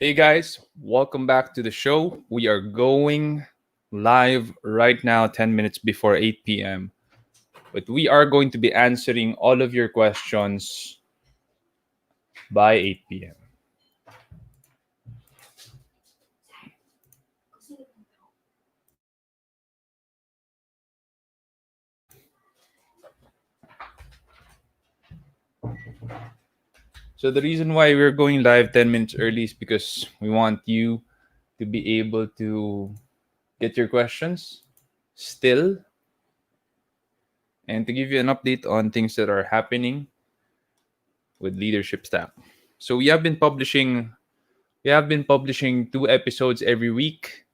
Hey guys, welcome back to the show. We are going live right now, 10 minutes before 8 p.m. But we are going to be answering all of your questions by 8 p.m. So, the reason why we're going live 10 minutes early is because we want you to be able to get your questions still and to give you an update on things that are happening with leadership staff. So, we have been publishing 2 episodes every week.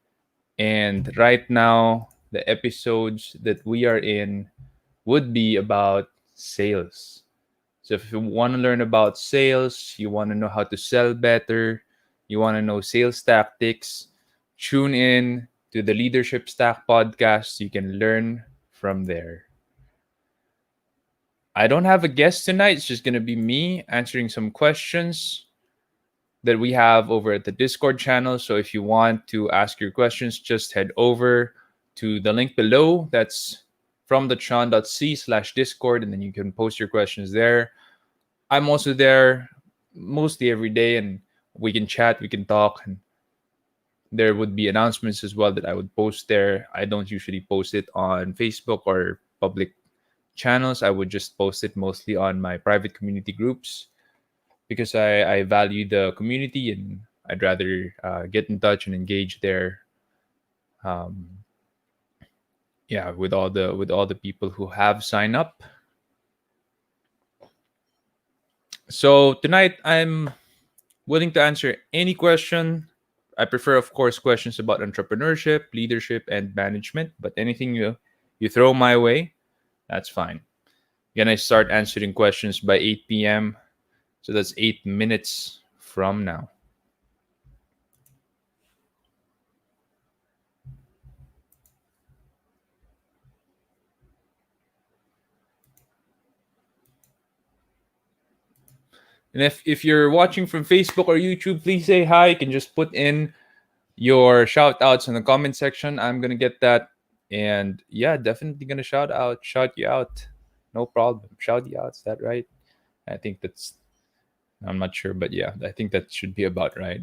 And right now, the episodes that we are in would be about sales. So if you want to learn about sales, you want to know how to sell better, you want to know sales tactics, tune in to the Leadership Stack podcast. You can learn from there. I don't have a guest tonight. It's just going to be me answering some questions that we have over at the Discord channel. So if you want to ask your questions, just head over to the link below. That's from thechan.c/discord, and then you can post your questions there. I'm also there mostly every day, and we can chat, we can talk, and there would be announcements as well that I would post there. I don't usually post it on Facebook or public channels. I would just post it mostly on my private community groups because I value the community and I'd rather get in touch and engage there. Um, yeah, with all the people who have signed up. So tonight I'm willing to answer any question. I prefer, of course, questions about entrepreneurship, leadership, and management. But anything you throw my way, that's fine. Gonna start answering questions by 8 p.m. So that's 8 minutes from now. And if you're watching from Facebook or YouTube, please say hi. You can just put in your shout outs in the comment section. I'm gonna get that. And yeah, definitely gonna shout you out. No problem. Shout you out, is that right? I think that's I'm not sure, but yeah, I think that should be about right.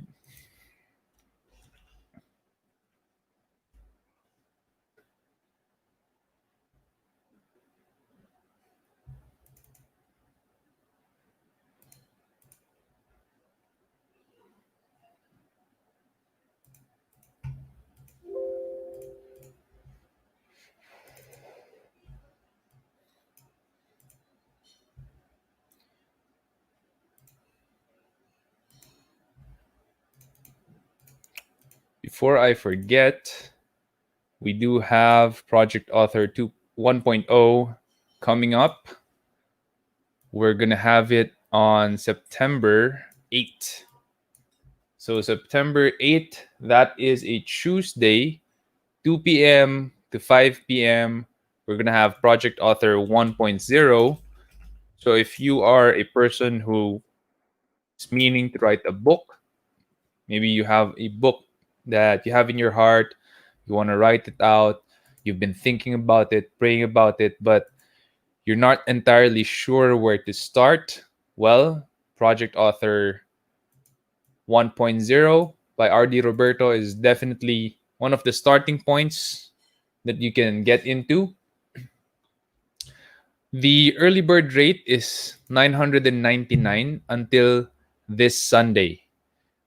Before I forget, we do have Project Author 2 1.0 coming up. We're gonna have it on September 8th. So September 8th, that is a Tuesday, 2 p.m. to 5 p.m. We're gonna have Project Author 1.0. So if you are a person who is meaning to write a book, maybe you have a book that you have in your heart, you want to write it out, you've been thinking about it, praying about it, but you're not entirely sure where to start. Well, Project Author 1.0 by RD Roberto is definitely one of the starting points that you can get into. The early bird rate is 999 until this Sunday,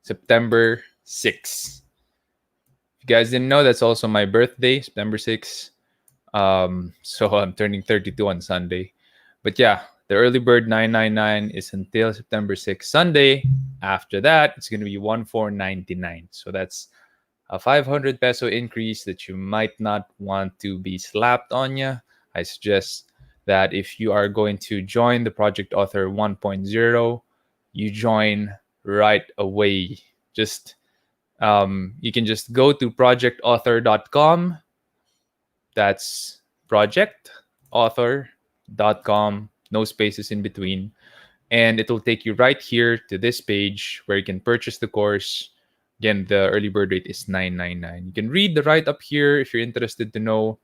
September 6th. If you guys didn't know, that's also my birthday, September 6th. So I'm turning 32 on Sunday. But yeah, the early bird 999 is until September 6th, Sunday. After that, it's going to be 1499. So that's a 500 peso increase that you might not want to be slapped on you. I suggest that if you are going to join the Project Author 1.0, you join right away. Just you can just go to projectauthor.com. That's projectauthor.com, no spaces in between. And it'll take you right here to this page where you can purchase the course. Again, the early bird rate is 999. You can read the write up here if you're interested to know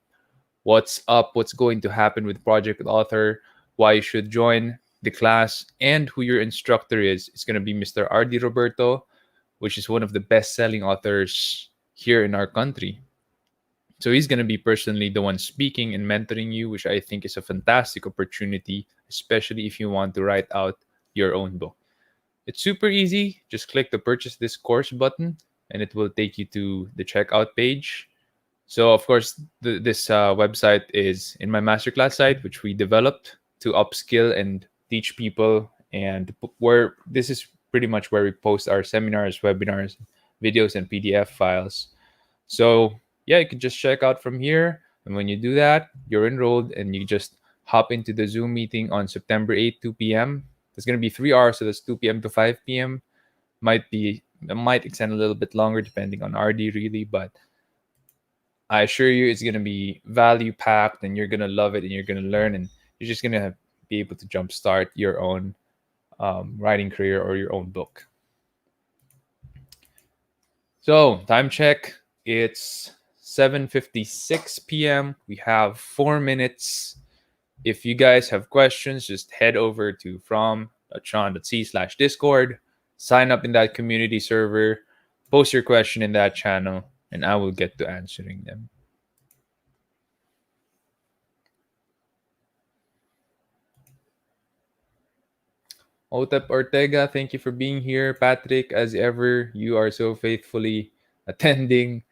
what's up, what's going to happen with Project Author, why you should join the class, and who your instructor is. It's going to be Mr. R.D. Roberto, which is one of the best selling authors here in our country. So he's going to be personally the one speaking and mentoring you, which I think is a fantastic opportunity, especially if you want to write out your own book. It's super easy. Just click the purchase this course button and it will take you to the checkout page. So, of course, this website is in my masterclass site, which we developed to upskill and teach people. And where this is pretty much where we post our seminars, webinars, videos, and PDF files. So, yeah, you can just check out from here. And when you do that, you're enrolled and you just hop into the Zoom meeting on September 8th, 2 p.m. It's going to be 3 hours, so that's 2 p.m. to 5 p.m. Might extend a little bit longer depending on RD really, but I assure you it's going to be value packed and you're going to love it and you're going to learn and you're just going to be able to jumpstart your own writing career or your own book. So, time check. It's 7:56 p.m. We have 4 minutes. If you guys have questions, just head over to from.sean.c/discord, sign up in that community server, post your question in that channel, and I will get to answering them. Otep Ortega, thank you for being here. Patrick, as ever, you are so faithfully attending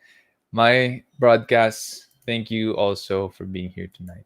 my broadcasts. Thank you also for being here tonight.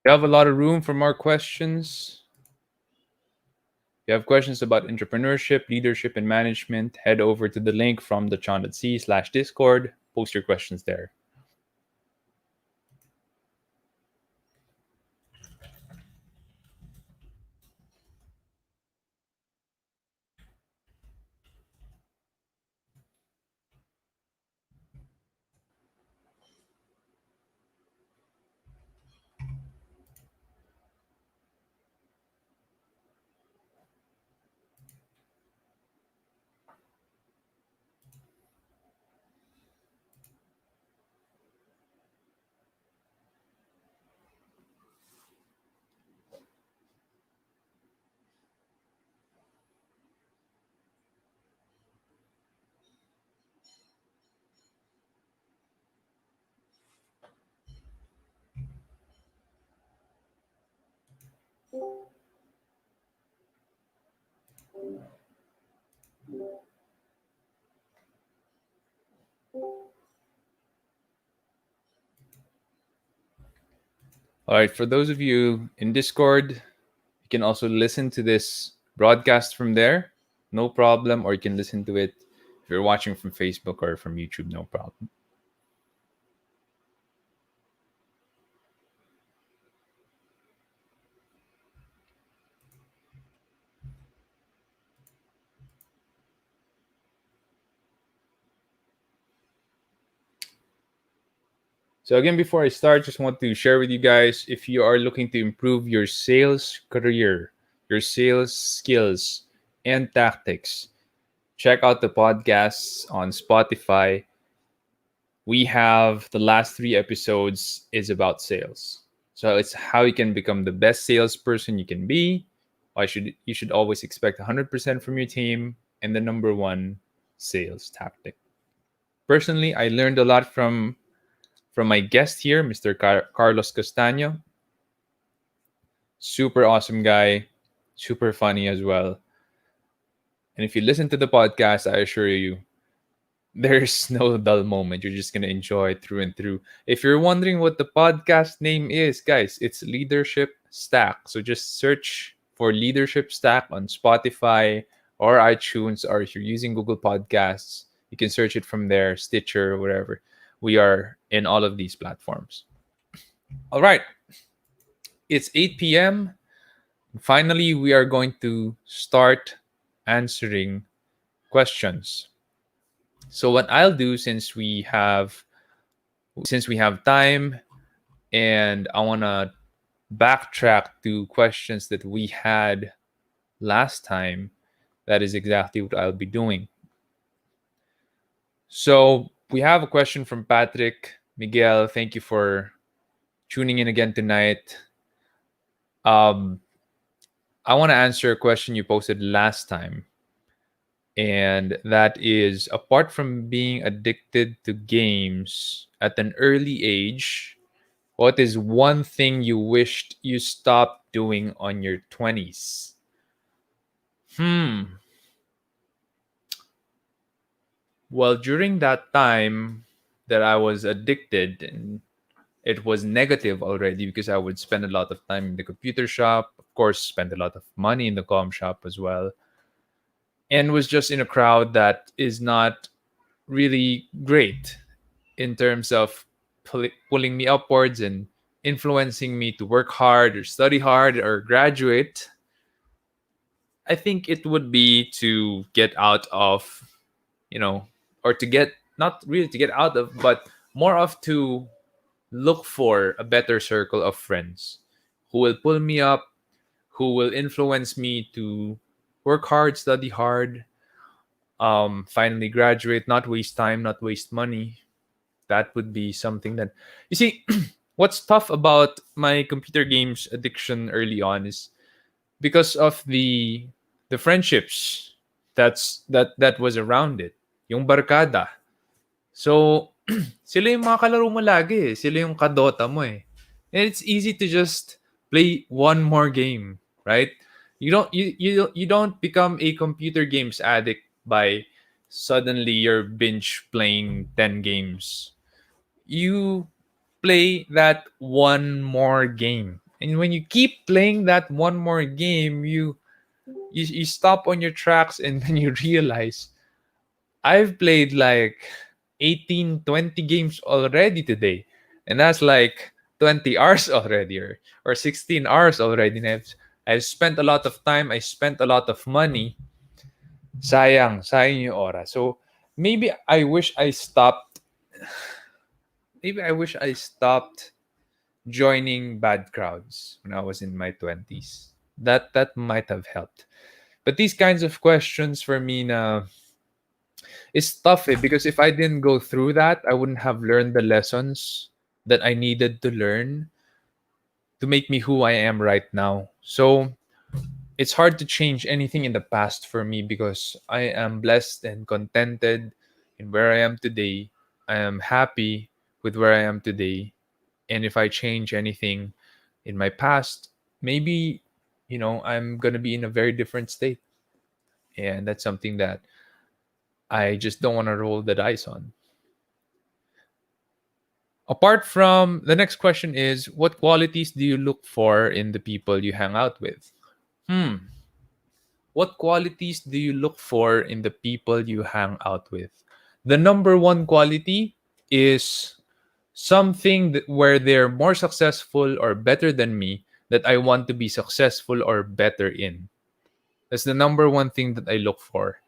We have a lot of room for more questions. If you have questions about entrepreneurship, leadership, and management, head over to the link from the chan.c/discord. Post your questions there. All right, for those of you in Discord, you can also listen to this broadcast from there, no problem, or you can listen to it if you're watching from Facebook or from YouTube, no problem. So again, before I start, just want to share with you guys, if you are looking to improve your sales career, your sales skills and tactics, check out the podcasts on Spotify. We have the last 3 episodes is about sales. So it's how you can become the best salesperson you can be. You should always expect 100% from your team and the number one sales tactic. Personally, I learned a lot from my guest here, Mr. Carlos Castaño. Super awesome guy, super funny as well. And if you listen to the podcast, I assure you, there's no dull moment. You're just going to enjoy it through and through. If you're wondering what the podcast name is, guys, it's Leadership Stack. So just search for Leadership Stack on Spotify or iTunes, or if you're using Google Podcasts, you can search it from there, Stitcher, wherever. We are in all of these platforms. All right, it's 8 p.m. Finally, we are going to start answering questions. So what I'll do, since we have time, and I want to backtrack to questions that we had last time, that is exactly what I'll be doing. So we have a question from Patrick. Miguel, thank you for tuning in again tonight. Um, I want to answer a question you posted last time. And that is, apart from being addicted to games at an early age, what is one thing you wished you stopped doing on your 20s? Well, during that time that I was addicted, and it was negative already because I would spend a lot of time in the computer shop, of course, spend a lot of money in the com shop as well, and was just in a crowd that is not really great in terms of pulling me upwards and influencing me to work hard or study hard or graduate. I think it would be to get out of, or to get, not really to get out of, but more of to look for a better circle of friends who will pull me up, who will influence me to work hard, study hard, finally graduate, not waste time, not waste money. That would be something that, you see, what's tough about my computer games addiction early on is because of the friendships that was around it, yung barkada. So sila yung mga kalaro mo lagi eh. Sila yung kadota mo eh. And it's easy to just play one more game, right? You don't become a computer games addict by suddenly you're binge playing 10 games. You play that one more game. And when you keep playing that one more game, you stop on your tracks and then you realize I've played like 18, 20 games already today. And that's like 20 hours already, or 16 hours already. And I've spent a lot of time, I spent a lot of money. Sayang yung oras. So maybe I wish I stopped joining bad crowds when I was in my 20s. That might have helped. But these kinds of questions for me na, it's tough because if I didn't go through that, I wouldn't have learned the lessons that I needed to learn to make me who I am right now. So it's hard to change anything in the past for me because I am blessed and contented in where I am today. I am happy with where I am today. And if I change anything in my past, maybe, I'm going to be in a very different state. And that's something that I just don't want to roll the dice on. Apart from, the next question is, what qualities do you look for in the people you hang out with? What qualities do you look for in the people you hang out with? The number one quality is something where they're more successful or better than me that I want to be successful or better in. That's the number one thing that I look for.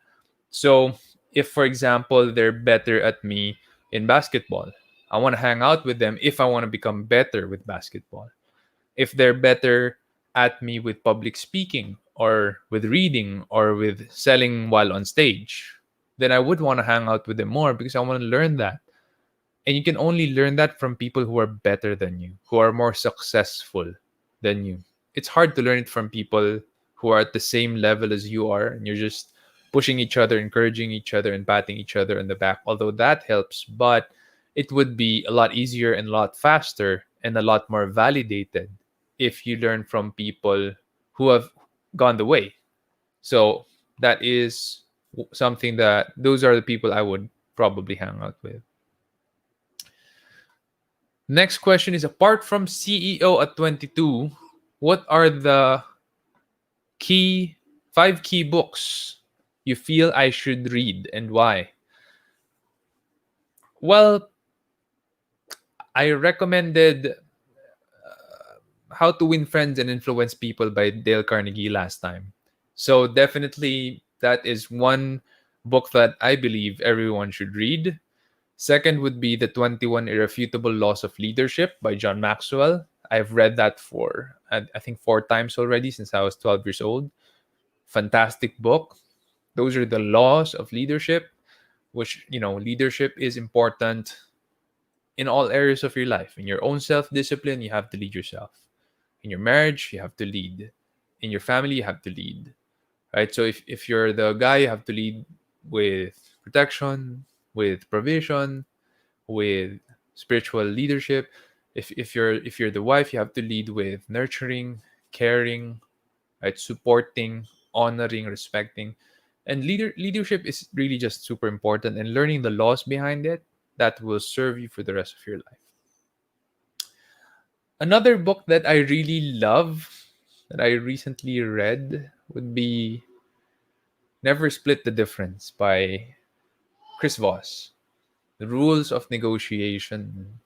So, if for example, they're better at me in basketball, I want to hang out with them if I want to become better with basketball. If they're better at me with public speaking or with reading or with selling while on stage, then I would want to hang out with them more because I want to learn that. And you can only learn that from people who are better than you, who are more successful than you. It's hard to learn it from people who are at the same level as you are, and you're just pushing each other, encouraging each other, and patting each other on the back. Although that helps, but it would be a lot easier and a lot faster and a lot more validated if you learn from people who have gone the way. So that is something that those are the people I would probably hang out with. Next question is, apart from CEO at 22, What are the key 5 key books you feel I should read and why? Well, I recommended How to Win Friends and Influence People by Dale Carnegie last time. So definitely that is one book that I believe everyone should read. Second would be The 21 Irrefutable Laws of Leadership by John Maxwell. I've read that for I think 4 times already since I was 12 years old. Fantastic book. Those are the laws of leadership, which, leadership is important in all areas of your life. In your own self-discipline, you have to lead yourself. In your marriage, you have to lead. In your family, you have to lead. Right? So if you're the guy, you have to lead with protection, with provision, with spiritual leadership. If you're the wife, you have to lead with nurturing, caring, right, supporting, honoring, respecting. And leadership is really just super important, and learning the laws behind it, that will serve you for the rest of your life. Another book that I really love that I recently read would be Never Split the Difference by Chris Voss. The rules of negotiation.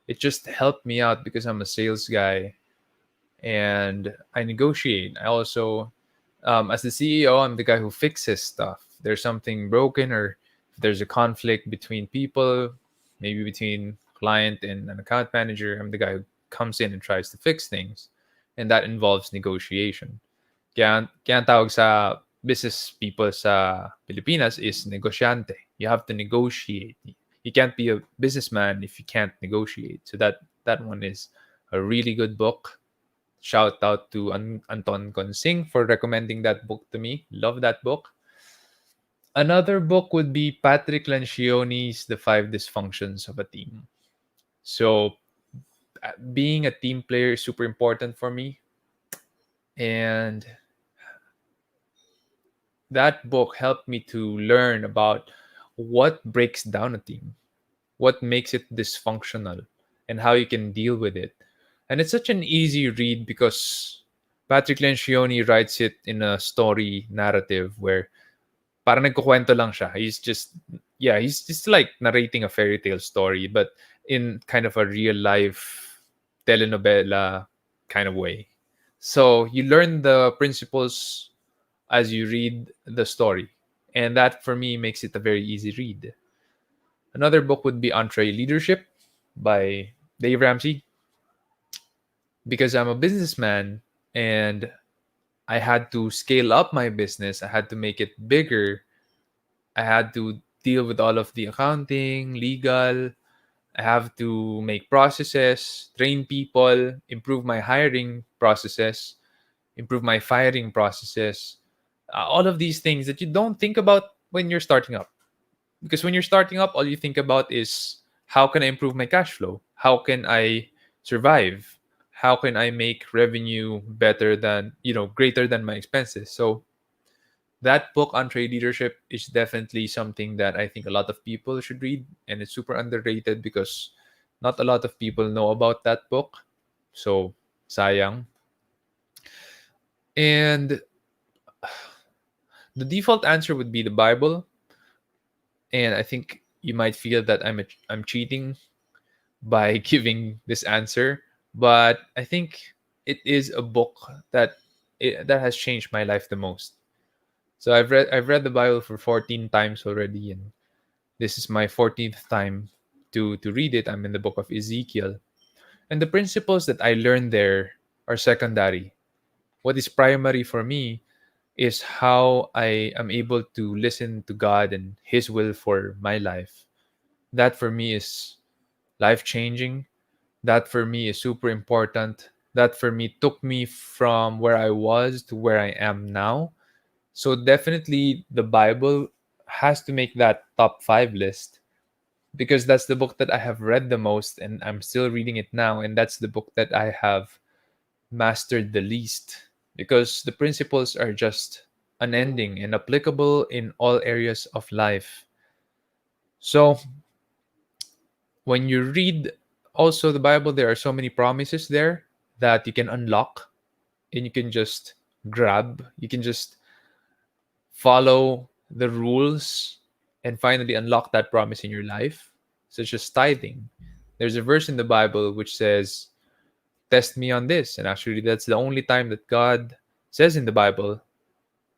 It just helped me out because I'm a sales guy and I negotiate. I also, as the CEO, I'm the guy who fixes stuff. There's something broken, or if there's a conflict between people, maybe between client and an account manager, I'm the guy who comes in and tries to fix things. And that involves negotiation. Kaya ang tawag sa business people sa Pilipinas is negosyante. You have to negotiate. You can't be a businessman if you can't negotiate. So that one is a really good book. Shout out to Anton Consing for recommending that book to me. Love that book. Another book would be Patrick Lencioni's The Five Dysfunctions of a Team. So, being a team player is super important for me. And that book helped me to learn about what breaks down a team, what makes it dysfunctional, and how you can deal with it. And it's such an easy read because Patrick Lencioni writes it in a story narrative where parang nagkukwento lang siya. He's just like narrating a fairy tale story, but in kind of a real life telenovela kind of way. So you learn the principles as you read the story. And that for me makes it a very easy read. Another book would be Entree Leadership by Dave Ramsey, because I'm a businessman and I had to scale up my business. I had to make it bigger. I had to deal with all of the accounting, legal. I have to make processes, train people, improve my hiring processes, improve my firing processes. All of these things that you don't think about when you're starting up. Because when you're starting up, all you think about is how can I improve my cash flow? How can I survive? How can I make revenue better than, greater than my expenses? So that book on trade leadership is definitely something that I think a lot of people should read, and it's super underrated because not a lot of people know about that book. So, sayang. And the default answer would be the Bible, and I think you might feel that I'm cheating by giving this answer, but I think it is a book that has changed my life the most. So I've read the Bible for 14 times already, and this is my 14th time to read it. I'm in the book of Ezekiel. And the principles that I learned there are secondary. What is primary for me is how I am able to listen to God and His will for my life. That for me is life changing. That for me is super important. That for me took me from where I was to where I am now. So definitely the Bible has to make that top 5 list because that's the book that I have read the most and I'm still reading it now, and that's the book that I have mastered the least because the principles are just unending and applicable in all areas of life. So when you read also the Bible, there are so many promises there that you can unlock. and you can just grab, you can just follow the rules and finally unlock that promise in your life, such as tithing. There's a verse in the Bible which says, test me on this. And actually, that's the only time that God says in the Bible,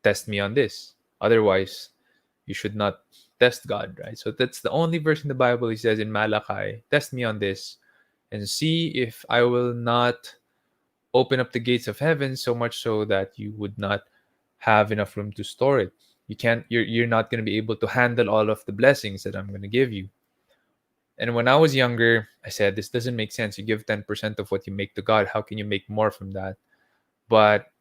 test me on this. Otherwise, you should not test God, right? So that's the only verse in the Bible. He says in Malachi, test me on this and see if I will not open up the gates of heaven so much so that you would not have enough room to store it. You're not going to be able to handle all of the blessings that I'm going to give you. And when I was younger, I said, this doesn't make sense. You give 10% of what you make to God. How can you make more from that? But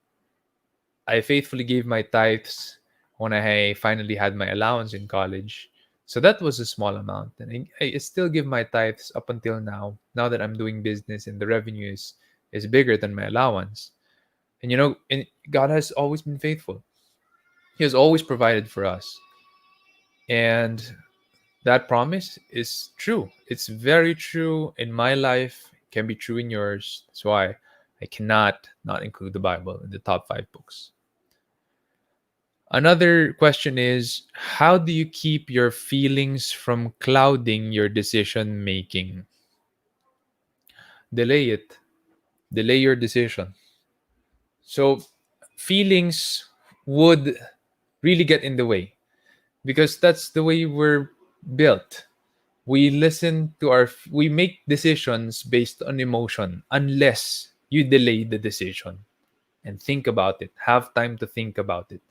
I faithfully gave my tithes when I finally had my allowance in college. So that was a small amount. And I still give my tithes up until now that I'm doing business and the revenue is bigger than my allowance. And and God has always been faithful. He has always provided for us. And that promise is true. It's very true in my life, it can be true in yours. That's why I cannot not include the Bible in the top 5 books. Another question is, how do you keep your feelings from clouding your decision making? Delay it. Delay your decision. So, feelings would really get in the way because that's the way we're built. We make decisions based on emotion unless you delay the decision and think about it, have time to think about it.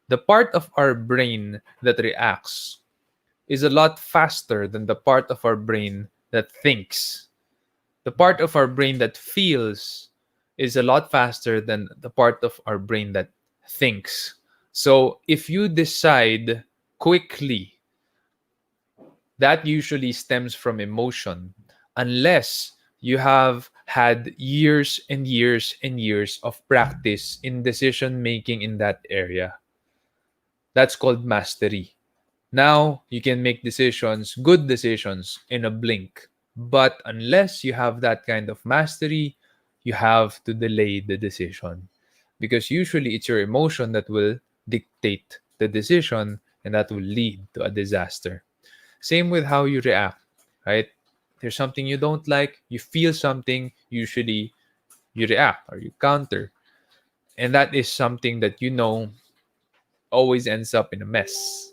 The part of our brain that reacts is a lot faster than the part of our brain that thinks. The part of our brain that feels is a lot faster than the part of our brain that thinks. So if you decide quickly, that usually stems from emotion, unless you have had years and years and years of practice in decision making in that area. That's called mastery. Now you can make decisions, good decisions, in a blink. But unless you have that kind of mastery, you have to delay the decision. Because usually it's your emotion that will dictate the decision and that will lead to a disaster. Same with how you react, right? There's something you don't like, you feel something, usually you react or you counter. And that is something that always ends up in a mess.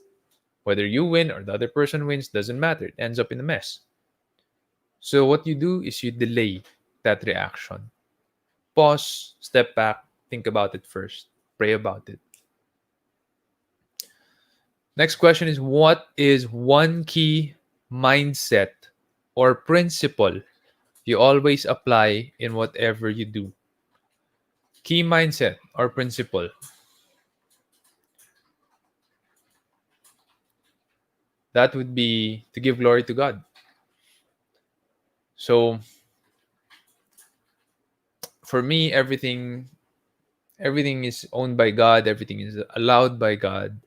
Whether you win or the other person wins, doesn't matter. It ends up in a mess. So what you do is you delay that reaction. Pause, step back, think about it first, pray about it. Next question is, what is one key mindset or principle you always apply in whatever you do? Key mindset or principle. That would be to give glory to God. So for me, everything is owned by God, everything is allowed by God.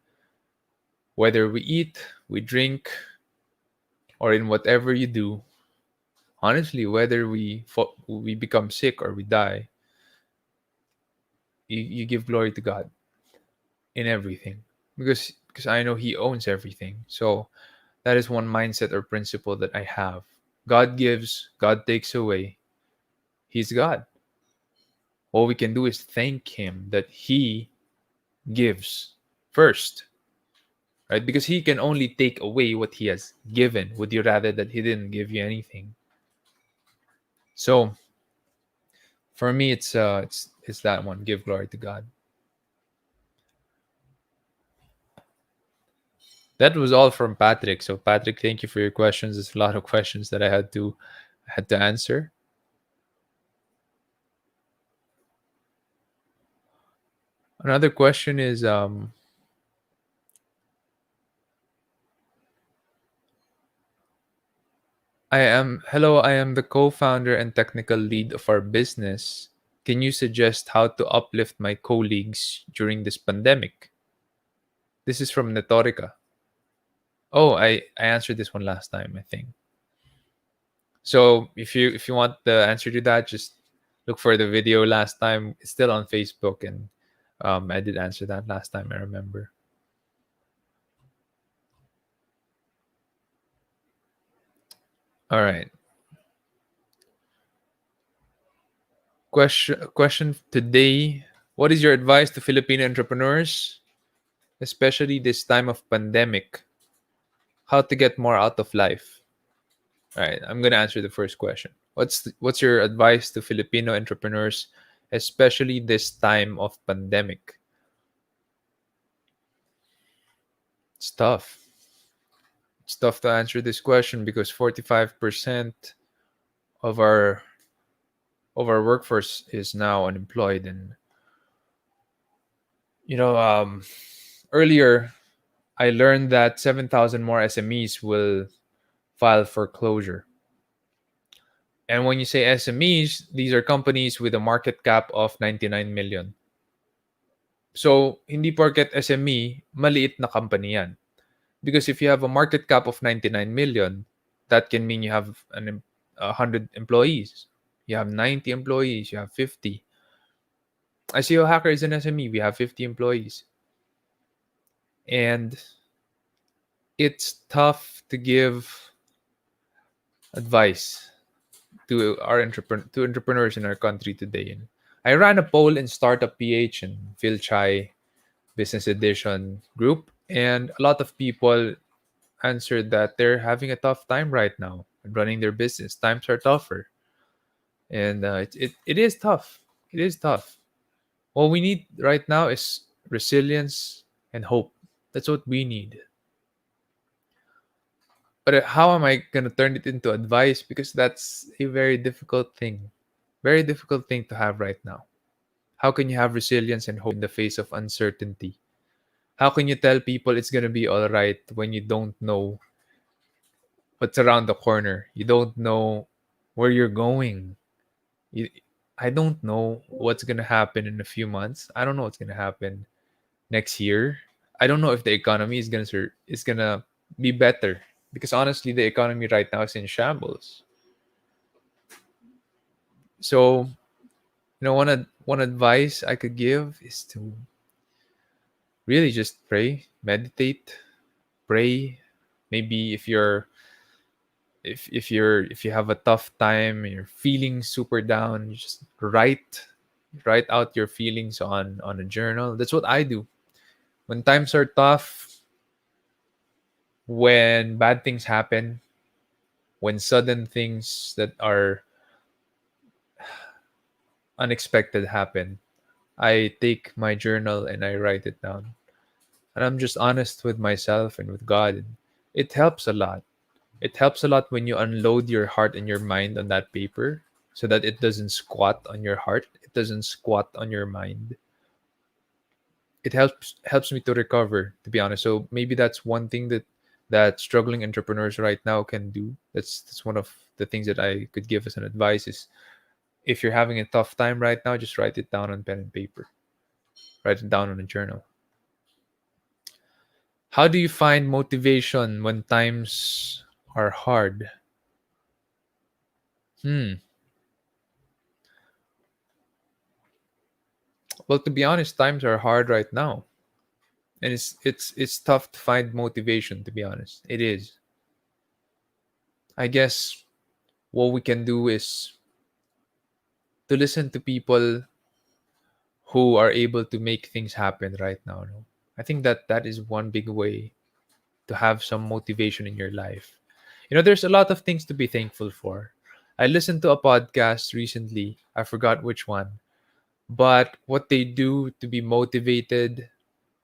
Whether we eat, we drink, or in whatever you do, honestly, whether we become sick or we die, you give glory to God in everything because I know He owns everything. So that is one mindset or principle that I have. God gives, God takes away. He's God. All we can do is thank Him that He gives first, right? Because He can only take away what He has given. Would you rather that He didn't give you anything? So for me, it's that one. Give glory to God. That was all from Patrick. So Patrick, thank you for your questions. There's a lot of questions that I had to answer. Another question is I am the co-founder and technical lead of our business. Can you suggest how to uplift my colleagues during this pandemic? This is from Netorica. Oh, I answered this one last time, I think. So if you want the answer to that, just look for the video last time. It's still on Facebook, and I did answer that last time. I remember. All right. Question today. What is your advice to Filipino entrepreneurs, especially this time of pandemic? How to get more out of life? All right, I'm gonna answer the first question. What's your advice to Filipino entrepreneurs, especially this time of pandemic? It's tough. It's tough to answer this question because 45% of our workforce is now unemployed, and you know, earlier I learned that 7,000 more SMEs will file for closure. And when you say SMEs, these are companies with a market cap of 99 million. So, hindi porket SME, maliit na company yan. Because if you have a market cap of 99 million, that can mean you have 100 employees. You have 90 employees, you have 50. ICO Hacker is an SME, we have 50 employees. And it's tough to give advice to to entrepreneurs in our country today. And I ran a poll in Startup PH and Phil Chai Business Edition group, and a lot of people answered that they're having a tough time right now running their business. Times are tougher, and it is tough. It is tough. What we need right now is resilience and hope. That's what we need. But how am I gonna turn it into advice? Because that's a very difficult thing. Very difficult thing to have right now. How can you have resilience and hope in the face of uncertainty? How can you tell people it's gonna be all right when you don't know what's around the corner? You don't know where you're going. You, I don't know what's gonna happen in a few months. I don't know what's gonna happen next year. I don't know if the economy is gonna be better, because honestly, the economy right now is in shambles. So, one advice I could give is to really just pray, meditate, pray. Maybe if you have a tough time and you're feeling super down, you just write out your feelings on a journal. That's what I do. When times are tough, when bad things happen, when sudden things that are unexpected happen, I take my journal and I write it down. And I'm just honest with myself and with God. It helps a lot. It helps a lot when you unload your heart and your mind on that paper so that it doesn't squat on your heart, it doesn't squat on your mind. It helps me to recover, to be honest. So maybe that's one thing that struggling entrepreneurs right now can do. That's one of the things that I could give as an advice is if you're having a tough time right now, just write it down on pen and paper. Write it down on a journal. How do you find motivation when times are hard? Hmm. Well, to be honest, times are hard right now, and it's tough to find motivation. To be honest, it is. I guess what we can do is to listen to people who are able to make things happen right now. No? I think that is one big way to have some motivation in your life. There's a lot of things to be thankful for. I listened to a podcast recently. I forgot which one, but what they do to be motivated,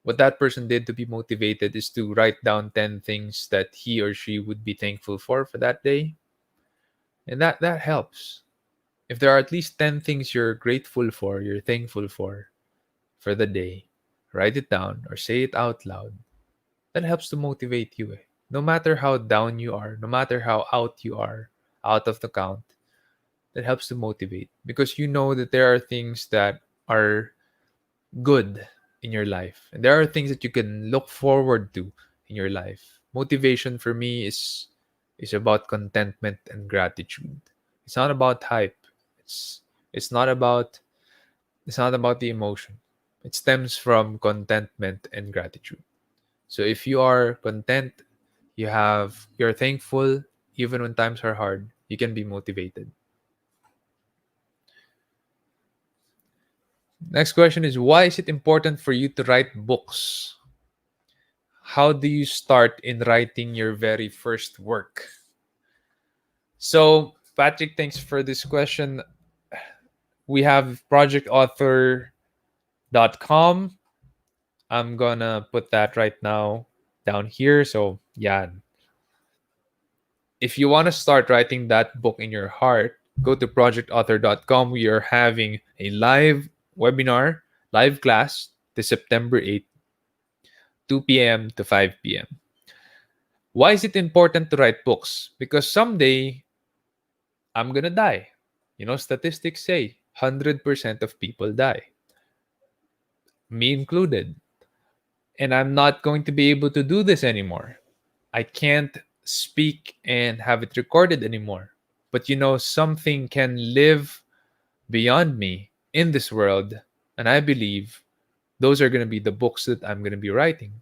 what that person did to be motivated is to write down 10 things that he or she would be thankful for that day. And that helps. If there are at least 10 things you're grateful for, you're thankful for the day, write it down or say it out loud. That helps to motivate you. No matter how down you are, no matter how out you are, out of the count, that helps to motivate because you know that there are things that are good in your life. And there are things that you can look forward to in your life. Motivation for me is about contentment and gratitude. It's not about hype. It's It's not about it's not about the emotion. It stems from contentment and gratitude. So if you are content, you're thankful even when times are hard, you can be motivated. Next question is, why is it important for you to write books? How do you start in writing your very first work? So, Patrick, thanks for this question. We have projectauthor.com. I'm gonna put that right now down here. So, yeah, if you want to start writing that book in your heart, go to projectauthor.com. We are having a live webinar, live class this September 8th, 2 p.m. to 5 p.m. Why is it important to write books? Because someday I'm gonna die. Statistics say 100% of people die, me included. And I'm not going to be able to do this anymore. I can't speak and have it recorded anymore. But something can live beyond me in this world. And I believe those are going to be the books that I'm going to be writing.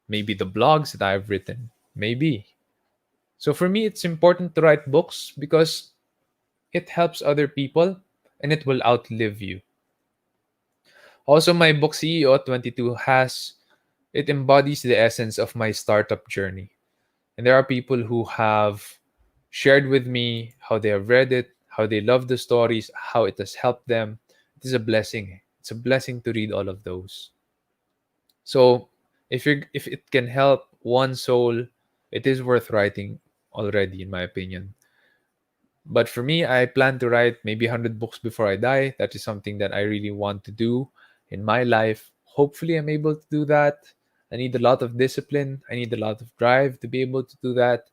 Maybe the blogs that I've written. Maybe. So for me, it's important to write books because it helps other people and it will outlive you. Also, my book CEO 22 it embodies the essence of my startup journey. And there are people who have shared with me how they have read it, how they love the stories, how it has helped them. It is a blessing. It's a blessing to read all of those. So if it can help one soul, it is worth writing already, in my opinion. But for me, I plan to write maybe 100 books before I die. That is something that I really want to do in my life. Hopefully, I'm able to do that. I need a lot of discipline. I need a lot of drive to be able to do that.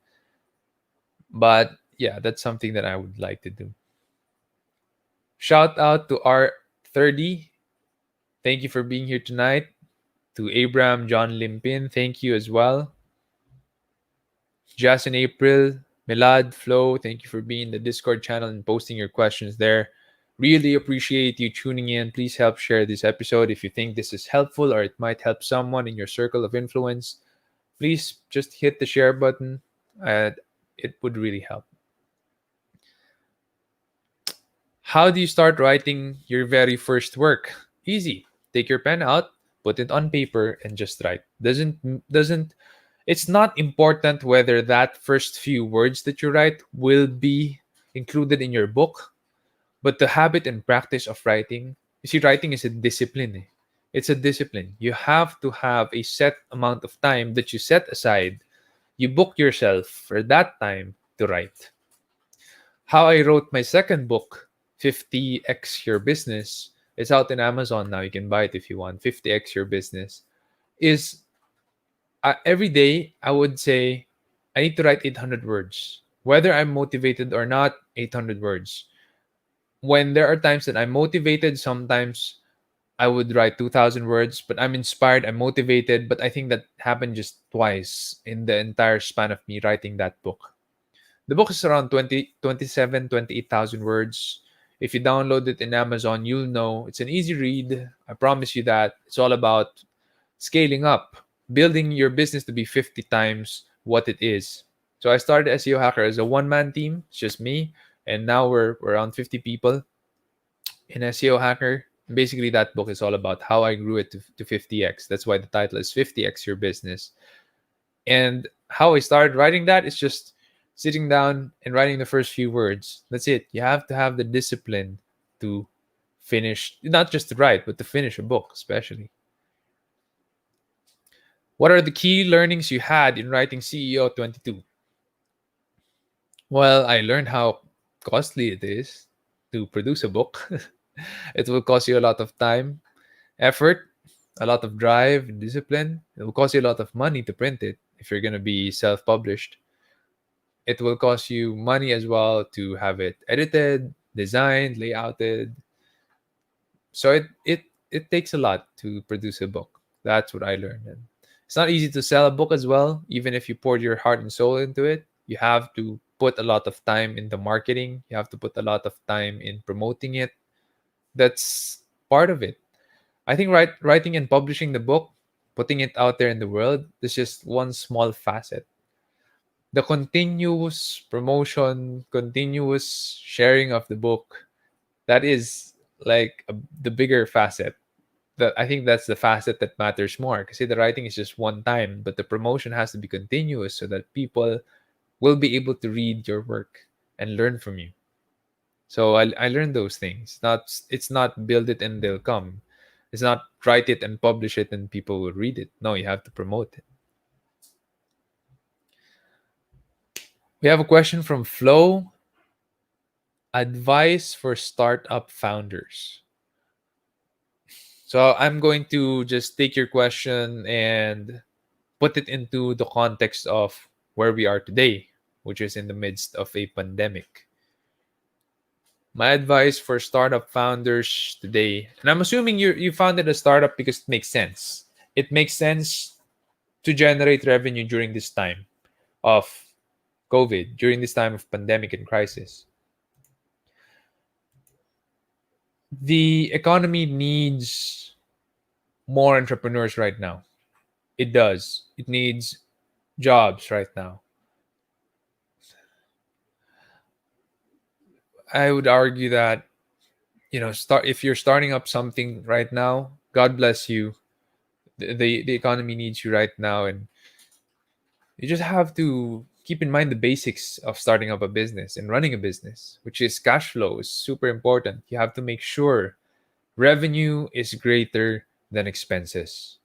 But yeah, that's something that I would like to do. Shout out to R30. Thank you for being here tonight. To Abraham John Limpin, thank you as well. Jazz in April, Milad, Flo, thank you for being in the Discord channel and posting your questions there. Really appreciate you tuning in. Please help share this episode if you think this is helpful or it might help someone in your circle of influence. Please just hit the share button. It would really help. How do you start writing your very first work? Easy. Take your pen out, put it on paper, and just write. Doesn't It's not important whether that first few words that you write will be included in your book, but the habit and practice of writing. You see, writing is a discipline. It's a discipline. You have to have a set amount of time that you set aside. You book yourself for that time to write. How I wrote my second book, 50x Your Business. It's out in Amazon now. You can buy it if you want. 50x Your Business is every day I would say I need to write 800 words. Whether I'm motivated or not, 800 words. When there are times that I'm motivated, sometimes I would write 2,000 words, but I'm inspired, I'm motivated. But I think that happened just twice in the entire span of me writing that book. The book is around 28,000 words. If you download it in Amazon, you'll know it's an easy read. I promise you that. It's all about scaling up, building your business to be 50 times what it is. So I started SEO Hacker as a one-man team. It's just me. And now we're around 50 people in SEO Hacker. Basically, that book is all about how I grew it to 50x. That's why the title is 50x Your Business. And how I started writing that is just sitting down and writing the first few words. That's it. You have to have the discipline to finish, not just to write, but to finish a book, especially. What are the key learnings you had in writing CEO 22? Well, I learned how costly it is to produce a book. It will cost you a lot of time, effort, a lot of drive, and discipline. It will cost you a lot of money to print it if you're going to be self published. It will cost you money as well to have it edited, designed, layouted. So it takes a lot to produce a book. That's what I learned. And it's not easy to sell a book as well, even if you poured your heart and soul into it. You have to put a lot of time in the marketing, you have to put a lot of time in promoting it. That's part of it. I think writing and publishing the book, putting it out there in the world, is just one small facet. The continuous promotion, continuous sharing of the book, that is like the bigger facet. That I think that's the facet that matters more. Because the writing is just one time, but the promotion has to be continuous so that people will be able to read your work and learn from you. So I learned those things. Not It's not build it and they'll come. It's not write it and publish it and people will read it. No, you have to promote it. We have a question from Flo. Advice for startup founders. So I'm going to just take your question and put it into the context of where we are today, which is in the midst of a pandemic. My advice for startup founders today, and I'm assuming you founded a startup because it makes sense. It makes sense to generate revenue during this time of COVID, during this time of pandemic and crisis. The economy needs more entrepreneurs right now. It does. It needs jobs right now. I would argue that start if you're starting up something right now, God bless you. The economy needs you right now, and you just have to keep in mind the basics of starting up a business and running a business, which is cash flow is super important. You have to make sure revenue is greater than expenses.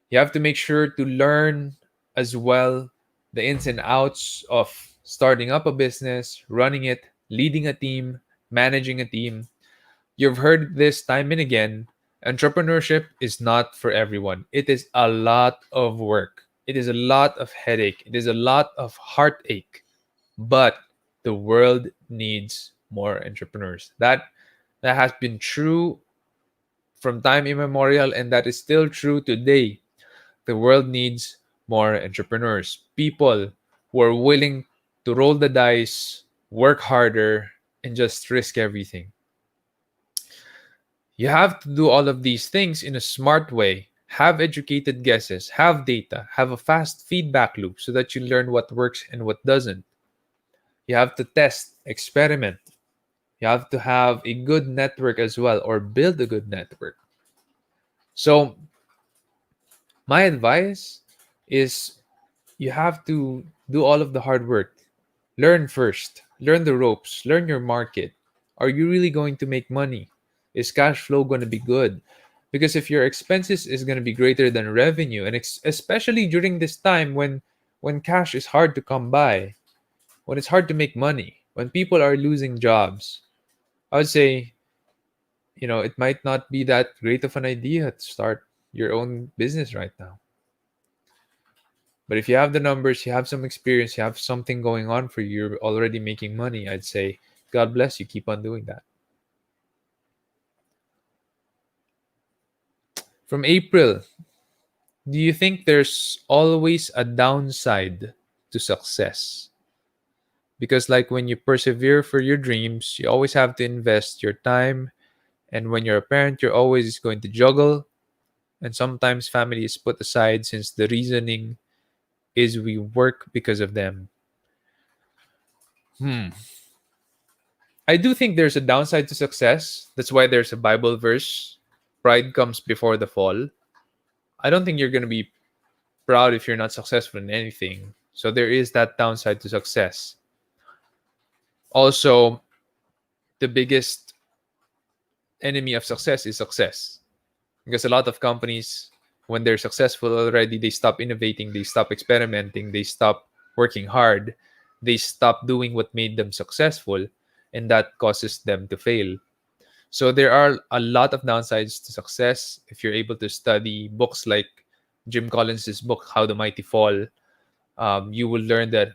You have to make sure to learn as well the ins and outs of starting up a business, running it, leading a team, managing a team. You've heard this time and again. Entrepreneurship is not for everyone. It is a lot of work. It is a lot of headache. It is a lot of heartache. But the world needs more entrepreneurs. That has been true from time immemorial, and that is still true today. The world needs more entrepreneurs, people who are willing to roll the dice, work harder, and just risk everything. You have to do all of these things in a smart way. Have educated guesses, have data, have a fast feedback loop so that you learn what works and what doesn't. You have to test, experiment. You have to have a good network as well, or build a good network. So, my advice is you have to do all of the hard work. Learn first, learn the ropes, learn your market. Are you really going to make money? Is cash flow going to be good? Because if your expenses is going to be greater than revenue, and especially during this time when cash is hard to come by, when it's hard to make money, when people are losing jobs, I would say, it might not be that great of an idea to start your own business right now. But if you have the numbers, you have some experience, you have something going on for you, you're already making money, I'd say, God bless you, keep on doing that. From April, do you think there's always a downside to success? Because, like, when you persevere for your dreams, you always have to invest your time. And when you're a parent, you're always going to juggle. And sometimes family is put aside since the reasoning is we work because of them. Hmm. I do think there's a downside to success. That's why there's a Bible verse: pride comes before the fall. I don't think you're going to be proud if you're not successful in anything. So there is that downside to success. Also, the biggest enemy of success is success. Because a lot of companies, when they're successful already, they stop innovating, they stop experimenting, they stop working hard, they stop doing what made them successful, and that causes them to fail. So there are a lot of downsides to success. If you're able to study books like Jim Collins's book, How the Mighty Fall, you will learn that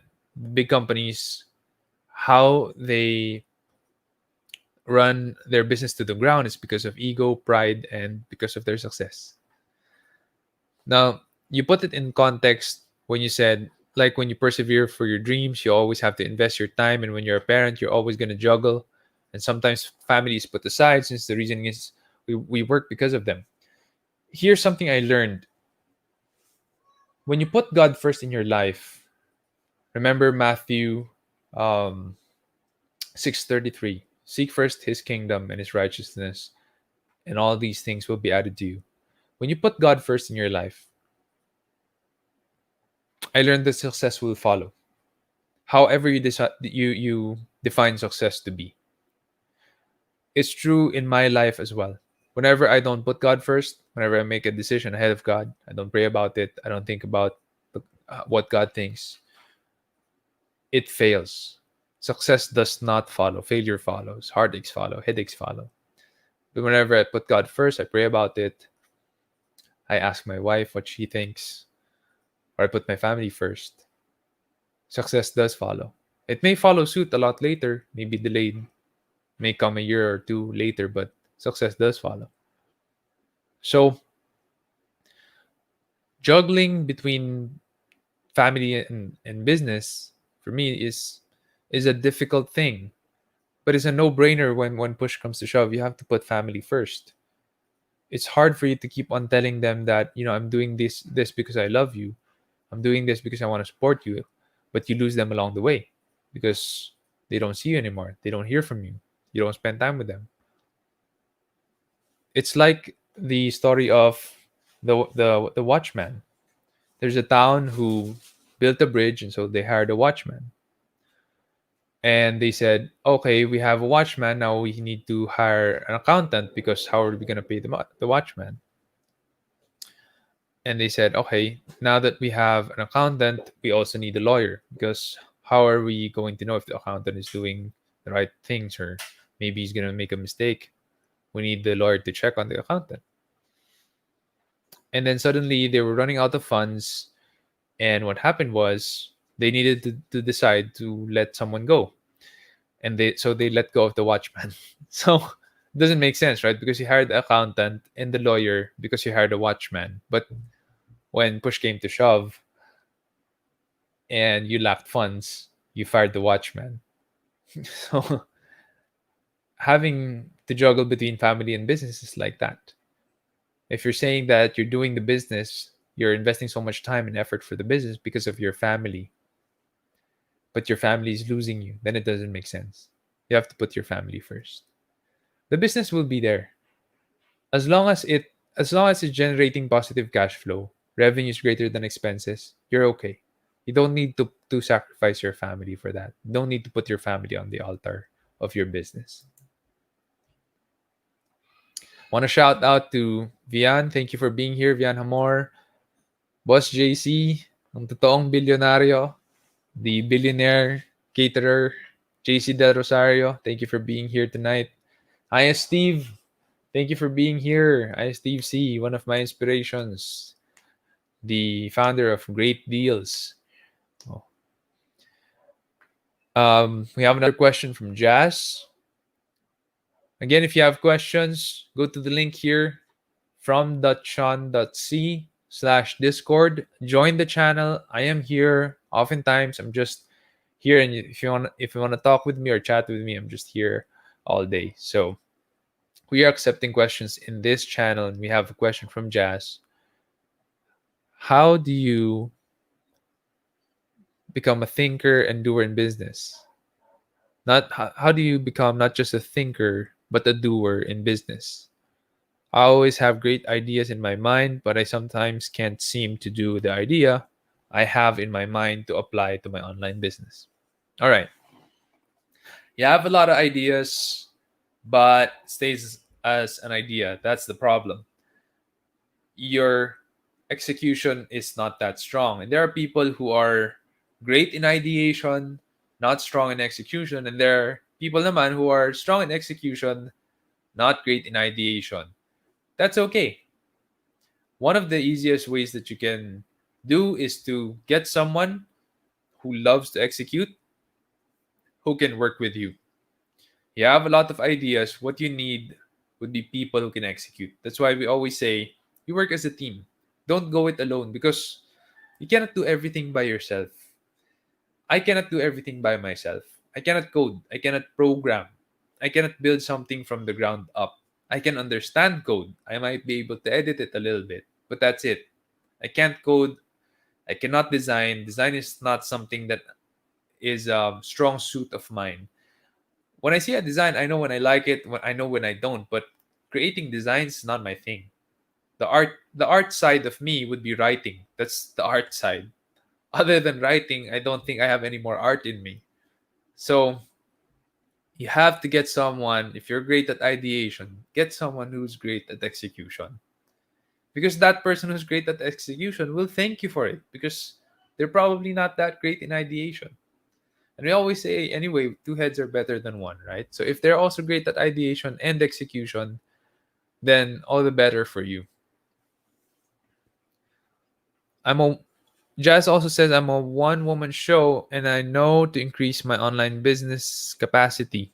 big companies, how they run their business to the ground is because of ego, pride, and because of their success. Now, you put it in context when you said like when you persevere for your dreams, you always have to invest your time. And when you're a parent, you're always going to juggle. And sometimes family is put aside since the reason is we work because of them. Here's something I learned: when you put God first in your life, remember Matthew um, 6:33. Seek first his kingdom and his righteousness, and all these things will be added to you. When you put God first in your life, I learned that success will follow. However you decide you define success to be. It's true in my life as well. Whenever I don't put God first, whenever I make a decision ahead of God, I don't pray about it, I don't think about what God thinks, it fails. Success does not follow. Failure follows. Heartaches follow. Headaches follow. But whenever I put God first, I pray about it, I ask my wife what she thinks, or I put my family first, success does follow. It may follow suit a lot later, maybe delayed, may come a year or two later, but success does follow. So, juggling between family and business for me is a difficult thing, but it's a no-brainer when push comes to shove. You have to put family first. It's hard for you to keep on telling them that, I'm doing this because I love you. I'm doing this because I want to support you, but you lose them along the way because they don't see you anymore. They don't hear from you. You don't spend time with them. It's like the story of the watchman. There's a town who built a bridge, and so they hired a watchman. And they said, "Okay, we have a watchman. Now we need to hire an accountant because how are we going to pay the watchman?" And they said, "Okay, now that we have an accountant, we also need a lawyer because how are we going to know if the accountant is doing the right things, or maybe he's going to make a mistake? We need the lawyer to check on the accountant." And then suddenly they were running out of funds, and what happened was they needed to decide to let someone go, and they let go of the watchman. So it doesn't make sense, right? Because you hired the accountant and the lawyer because you hired a watchman, but when push came to shove and you lacked funds, you fired the watchman. So having to juggle between family and business is like that. If you're saying that you're doing the business, you're investing so much time and effort for the business because of your family, but your family is losing you, then it doesn't make sense. You have to put your family first. The business will be there as long as it's generating positive cash flow, revenue is greater than expenses, you're okay. You don't need to sacrifice your family for that. You don't need to put your family on the altar of your business. Want to shout out to Vian. Thank you for being here, Vian Hamor. Boss JC, ang totoong bilyonaryo, the billionaire caterer, JC Del Rosario. Thank you for being here tonight. Hi, Steve. Thank you for being here. I Steve C, one of my inspirations, the founder of Great Deals. Oh. We have another question from Jazz. Again, if you have questions, go to the link here from.sean.c/discord. Join the channel. I am here. Oftentimes, I'm just here, and if you want to talk with me or chat with me, I'm just here all day. So we are accepting questions in this channel, and we have a question from Jazz. How do you become a thinker and doer in business? Not how do you become not just a thinker but a doer in business? I always have great ideas in my mind, but I sometimes can't seem to do the idea I have in my mind to apply to my online business. All right. You have a lot of ideas, but it stays as an idea. That's the problem. Your execution is not that strong. And there are people who are great in ideation, not strong in execution. And there are people naman who are strong in execution, not great in ideation. That's okay. One of the easiest ways that you can do is to get someone who loves to execute, who can work with you. You have a lot of ideas. What you need would be people who can execute. That's why we always say you work as a team. Don't go it alone because you cannot do everything by yourself. I cannot do everything by myself. I cannot code. I cannot program. I cannot build something from the ground up. I can understand code. I might be able to edit it a little bit, but that's it. I can't code. I cannot design. Design is not something that is a strong suit of mine. When I see a design, I know when I like it. I know when I don't. But creating designs is not my thing. The art side of me would be writing. That's the art side. Other than writing, I don't think I have any more art in me. So you have to get someone, if you're great at ideation, get someone who's great at execution. Because that person who's great at execution will thank you for it because they're probably not that great in ideation. And we always say, anyway, two heads are better than one, right? So if they're also great at ideation and execution, then all the better for you. I'm a Jazz also says I'm a one woman show and I know to increase my online business capacity.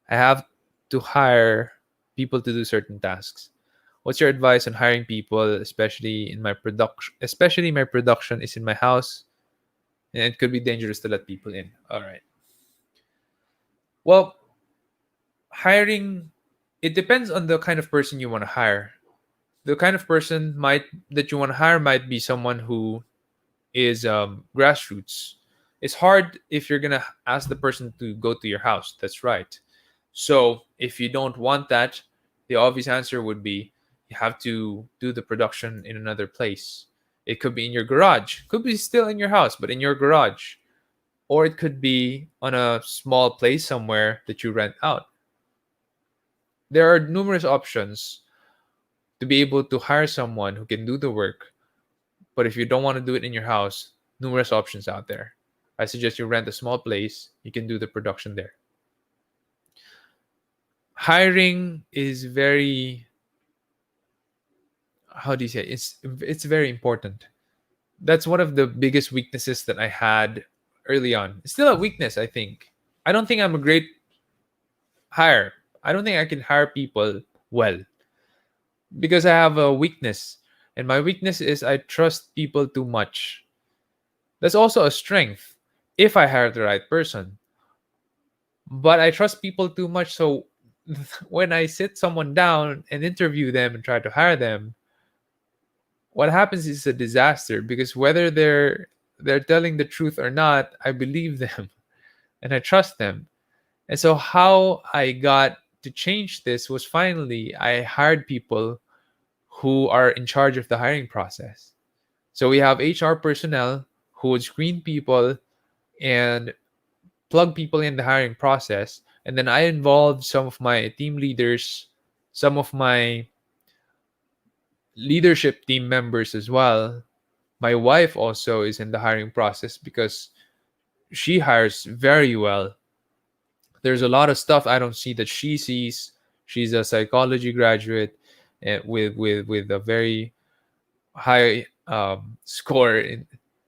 I have to hire people to do certain tasks. What's your advice on hiring people, especially in my production? Especially my production is in my house, and it could be dangerous to let people in. All right. Well, hiring it depends on the kind of person you want to hire. The kind of person might that you want to hire might be someone who is grassroots. It's hard if you're gonna ask the person to go to your house. That's right. So if you don't want that, the obvious answer would be you have to do the production in another place. It could be in your garage, could be still in your house, but in your garage, or it could be on a small place somewhere that you rent out. There are numerous options to be able to hire someone who can do the work. But if you don't want to do it in your house, numerous options out there. I suggest you rent a small place. You can do the production there. Hiring is very, how do you say it? It's very important. That's one of the biggest weaknesses that I had early on. It's still a weakness, I think. I don't think I'm a great hire. I don't think I can hire people well because I have a weakness. And my weakness is I trust people too much. That's also a strength if I hire the right person. But I trust people too much. So when I sit someone down and interview them and try to hire them, what happens is a disaster because whether they're telling the truth or not, I believe them and I trust them. And so how I got to change this was finally I hired people who are in charge of the hiring process. So we have HR personnel who would screen people and plug people in the hiring process. And then I involved some of my team leaders, some of my leadership team members as well. My wife also is in the hiring process because she hires very well. There's a lot of stuff I don't see that she sees. She's a psychology graduate with a very high score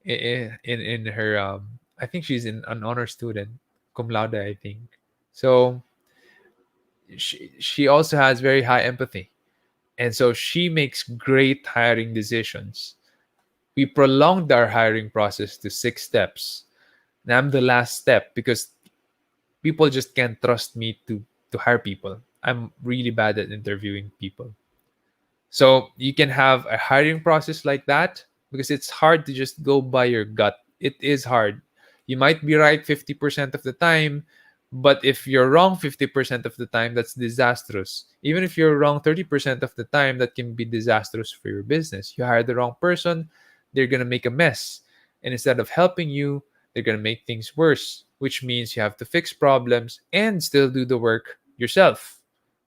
in her I think she's in an honor student, cum laude, I think. So she also has very high empathy, and so she makes great hiring decisions. We prolonged our hiring process to 6 steps. And I'm the last step because people just can't trust me to hire people. I'm really bad at interviewing people. So you can have a hiring process like that because it's hard to just go by your gut. It is hard. You might be right 50% of the time, but if you're wrong 50% of the time, that's disastrous. Even if you're wrong 30% of the time, that can be disastrous for your business. You hire the wrong person, they're going to make a mess. And instead of helping you, they're going to make things worse, which means you have to fix problems and still do the work yourself.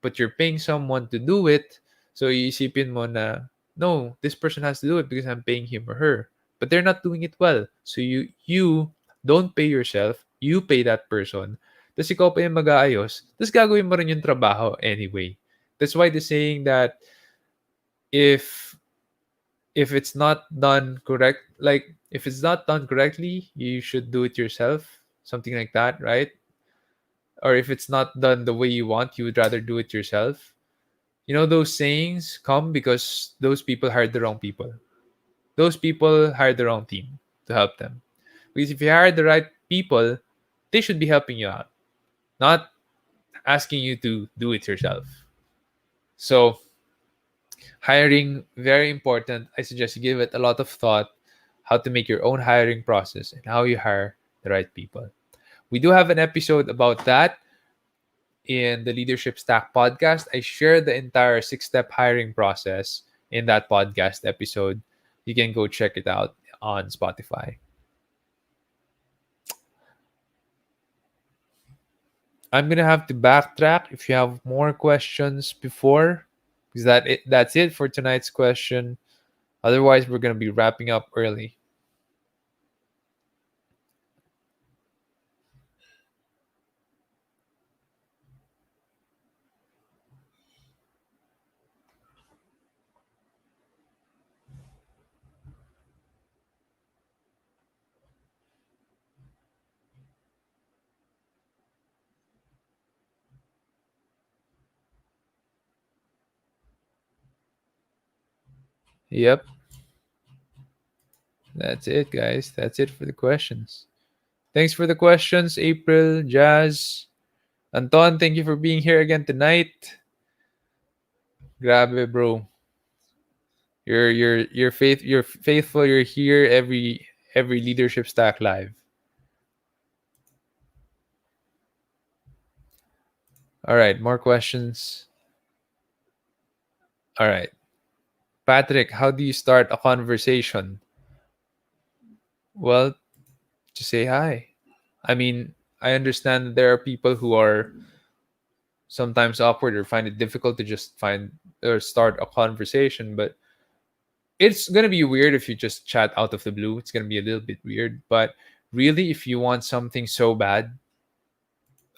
But you're paying someone to do it, so iisipin mo na, no, this person has to do it because I'm paying him or her. But they're not doing it well. So you don't pay yourself, you pay that person. Tapos ikaw pa yung mag-aayos. Tapos gagawin mo rin yung trabaho anyway. That's why they're saying that if if it's not done correct, like if it's not done correctly, you should do it yourself. Something like that, right? Or if it's not done the way you want, you would rather do it yourself. You know, those sayings come because those people hired the wrong people. Those people hired the wrong team to help them. Because if you hire the right people, they should be helping you out, not asking you to do it yourself. So, hiring, very important. I suggest you give it a lot of thought how to make your own hiring process and how you hire the right people. We do have an episode about that in the Leadership Stack podcast. I share the entire 6 step hiring process in that podcast episode. You can go check it out on Spotify. I'm gonna have to backtrack if you have more questions before, because that's it for tonight's question. Otherwise, we're gonna be wrapping up early. Yep, that's it, guys. That's it for the questions. Thanks for the questions, April, Jazz, Anton. Thank you for being here again tonight. Grabe, bro. You're faithful. You're here every leadership stack live. All right, more questions. All right, Patrick, how do you start a conversation? Well, just say hi. I mean, I understand that there are people who are sometimes awkward or find it difficult to just find or start a conversation, but it's gonna be weird if you just chat out of the blue. It's gonna be a little bit weird, but really, if you want something so bad,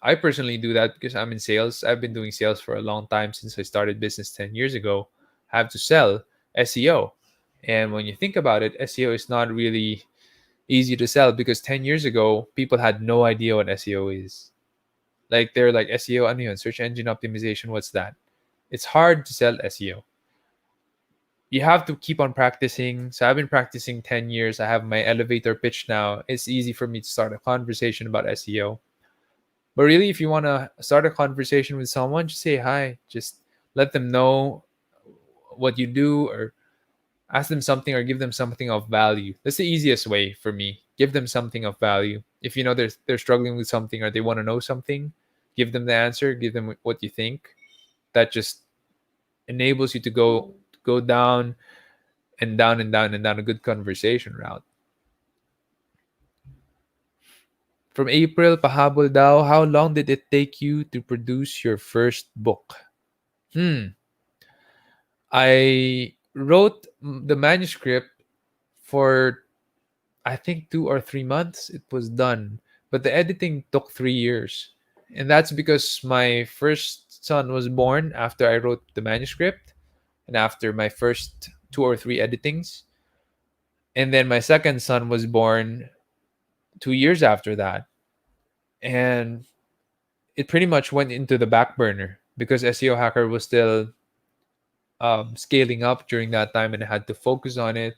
I personally do that because I'm in sales. I've been doing sales for a long time since I started business 10 years ago. I have to sell SEO. And when you think about it, SEO is not really easy to sell because 10 years ago, people had no idea what SEO is. Like they're like SEO, ano yun? Search engine optimization, what's that? It's hard to sell SEO. You have to keep on practicing. So I've been practicing 10 years. I have my elevator pitch now. It's easy for me to start a conversation about SEO. But really, if you want to start a conversation with someone, just say hi. Just let them know what you do or ask them something or give them something of value. That's the easiest way for me. Give them something of value. If you know they're struggling with something or they want to know something, give them the answer, give them what you think. That just enables you to go down and down and down and down a good conversation route. From April, pahabol daw, how long did it take you to produce your first book? I wrote the manuscript for I think 2 or 3 months. It was done, but the editing took 3 years, and that's because my first son was born after I wrote the manuscript, and after my first 2 or 3 editings, and then my second son was born 2 years after that, and it pretty much went into the back burner because SEO Hacker was still scaling up during that time, and I had to focus on it.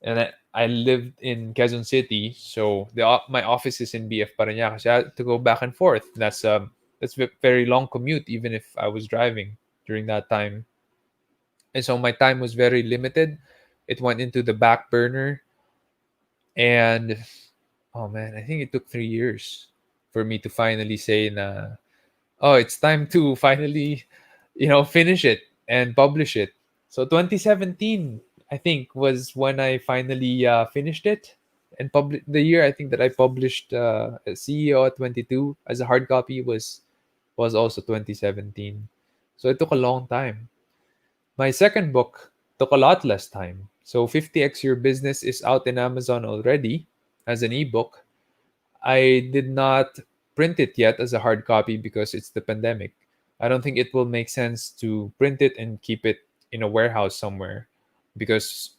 And I lived in Quezon City, so my office is in BF Parañaque. So I had to go back and forth. That's a very long commute, even if I was driving during that time. And so my time was very limited. It went into the back burner, and oh man, I think it took 3 years for me to finally say, "Na, oh, it's time to finally, finish it and publish it." So 2017, I think, was when I finally finished it and published the year. I think that I published CEO at 22 as a hard copy was also 2017. So it took a long time. My second book took a lot less time. So 50x Your Business is out in Amazon already as an ebook. I did not print it yet as a hard copy because it's the pandemic. I don't think it will make sense to print it and keep it in a warehouse somewhere because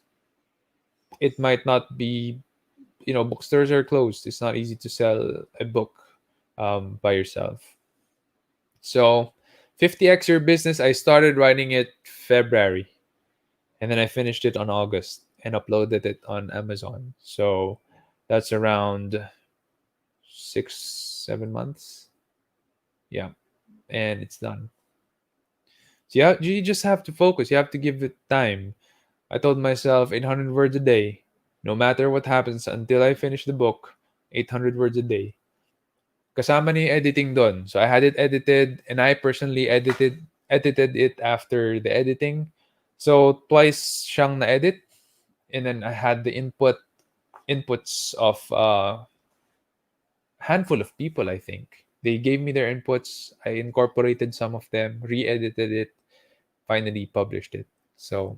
it might not be, bookstores are closed. It's not easy to sell a book by yourself. So 50x Your Business, I started writing it February and then I finished it on August and uploaded it on Amazon. So that's around 6, 7 months. Yeah, and it's done. So yeah, you just have to focus. You have to give it time. I told myself 800 words a day, no matter what happens until I finish the book. 800 words a day. Kasama ni editing doon. So I had it edited, and I personally edited it after the editing. So twice siyang na-edit, and then I had the inputs of a handful of people, I think. They gave me their inputs. I incorporated some of them, re-edited it, finally published it. So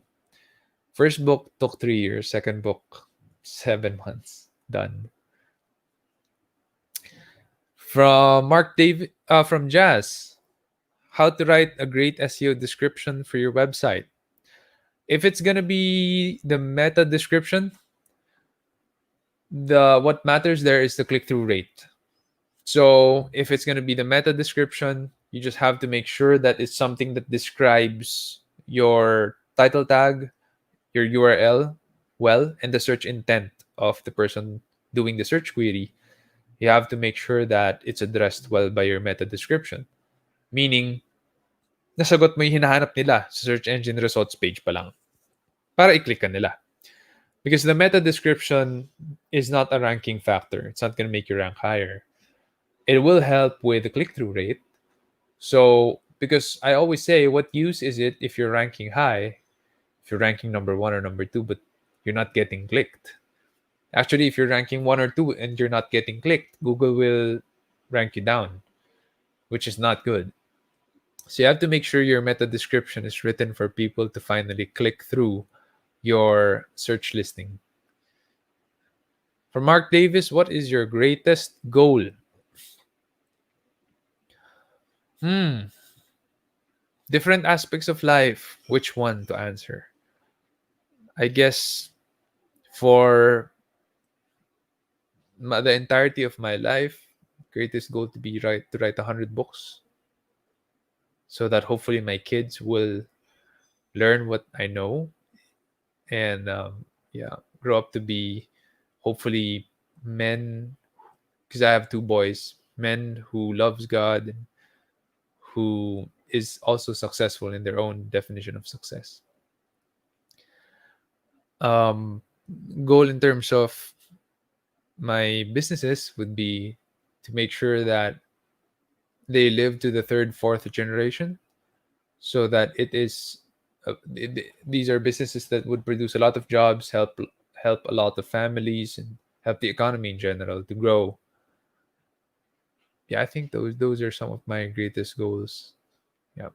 first book took 3 years, second book 7 months. Done. From Jazz, how to write a great SEO description for your website. If it's gonna be the meta description, the what matters there is the click-through rate. So if it's gonna be the meta description, you just have to make sure that it's something that describes your title tag, your URL well, and the search intent of the person doing the search query. You have to make sure that it's addressed well by your meta description. Meaning, nasagot mo yung hinahanap nila sa search engine results page pa lang. Para i-click ka nila. Because the meta description is not a ranking factor. It's not going to make you rank higher. It will help with the click-through rate. So, because I always say, what use is it if you're ranking high, if you're ranking number 1 or number 2, but you're not getting clicked? Actually, if you're ranking 1 or 2 and you're not getting clicked, Google will rank you down, which is not good. So you have to make sure your meta description is written for people to finally click through your search listing. For Mark Davis, what is your greatest goal? Different aspects of life. Which one to answer? I guess for the entirety of my life, greatest goal to write 100 books, so that hopefully my kids will learn what I know, and grow up to be hopefully men, because I have two boys, men who loves God and who is also successful in their own definition of success. Um, Goal in terms of my businesses would be to make sure that they live to the third, fourth generation, so that these are businesses that would produce a lot of jobs, help a lot of families, and help the economy in general to grow. Yeah, I think those are some of my greatest goals. Yeah.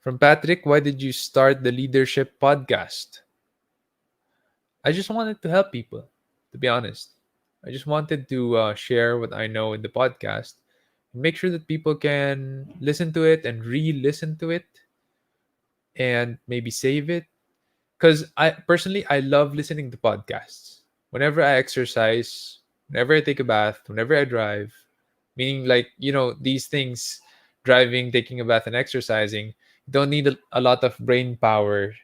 From Patrick, why did you start the leadership podcast? I just wanted to help people, to be honest. I just wanted to share what I know in the podcast and make sure that people can listen to it and re-listen to it and maybe save it. Because I love listening to podcasts. Whenever I exercise, whenever I take a bath, whenever I drive, meaning like, these things, driving, taking a bath, and exercising, you don't need a lot of brain power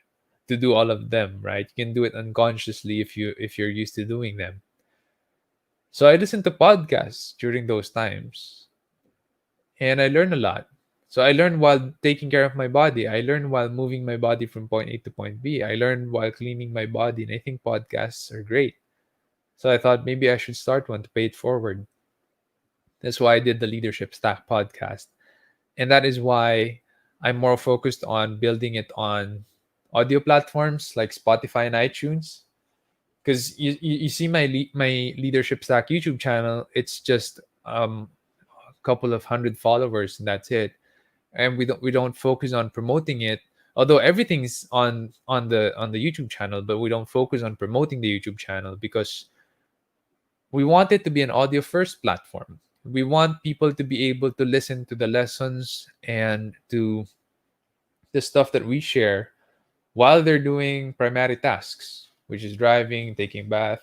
to do all of them, right? You can do it unconsciously if you're used to doing them. So I listen to podcasts during those times, and I learn a lot. So I learn while taking care of my body. I learn while moving my body from point A to point B. I learn while cleaning my body, and I think podcasts are great. So I thought maybe I should start one to pay it forward. That's why I did the Leadership Stack podcast. And that is why I'm more focused on building it on audio platforms like Spotify and iTunes. Because you see my Leadership Stack YouTube channel, it's just a couple of hundred followers, and that's it. And we don't focus on promoting it. Although everything's on the YouTube channel, but we don't focus on promoting the YouTube channel because we want it to be an audio first platform. We want people to be able to listen to the lessons and to the stuff that we share while they're doing primary tasks, which is driving, taking bath,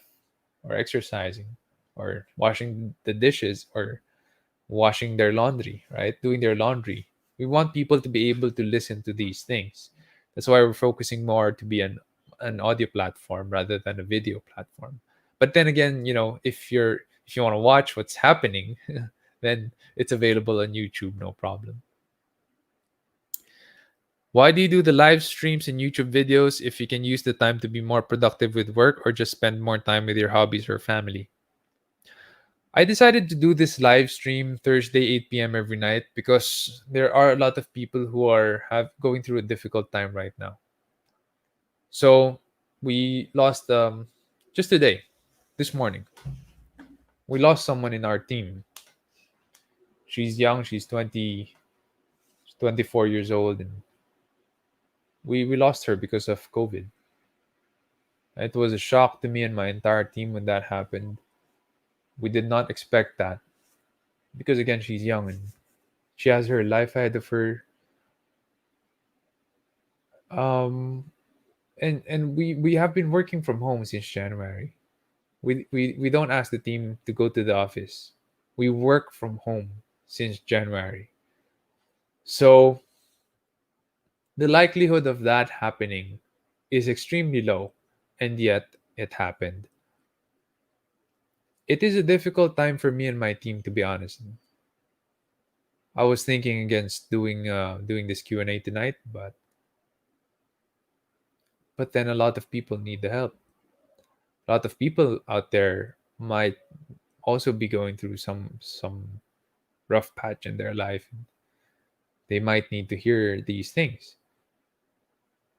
or exercising, or washing the dishes, or washing their laundry, right? Doing their laundry. We want people to be able to listen to these things. That's why we're focusing more to be an audio platform rather than a video platform. But then again, if If you want to watch what's happening, then it's available on YouTube, no problem. Why do you do the live streams and YouTube videos if you can use the time to be more productive with work or just spend more time with your hobbies or family? I decided to do this live stream Thursday 8 p.m. every night because there are a lot of people who are have going through a difficult time right now. So we lost just today, this morning, we lost someone in our team. She's young, she's 24 years old, and we lost her because of COVID. It was a shock to me and my entire team when that happened. We did not expect that because again she's young and she has her life ahead of her. Um and we have been working from home since January. We don't ask the team to go to the office. We work from home since January. So the likelihood of that happening is extremely low, and yet it happened. It is a difficult time for me and my team, to be honest. I was thinking against doing this Q&A tonight, but then a lot of people need the help. A lot of people out there might also be going through some rough patch in their life. They might need to hear these things.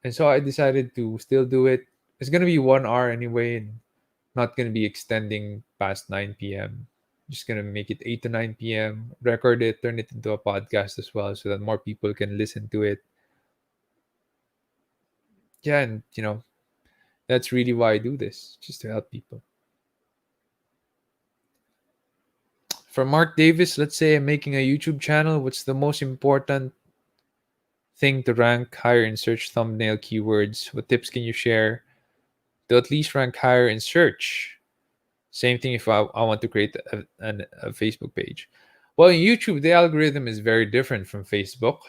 And so I decided to still do it. It's going to be 1 hour anyway, and not going to be extending past 9 p.m. Just going to make it 8 to 9 p.m., record it, turn it into a podcast as well so that more people can listen to it. Yeah, and that's really why I do this, just to help people. For Mark Davis, let's say I'm making a YouTube channel. What's the most important thing to rank higher in search thumbnail keywords? What tips can you share to at least rank higher in search? Same thing if I want to create a Facebook page. Well, in YouTube, the algorithm is very different from Facebook.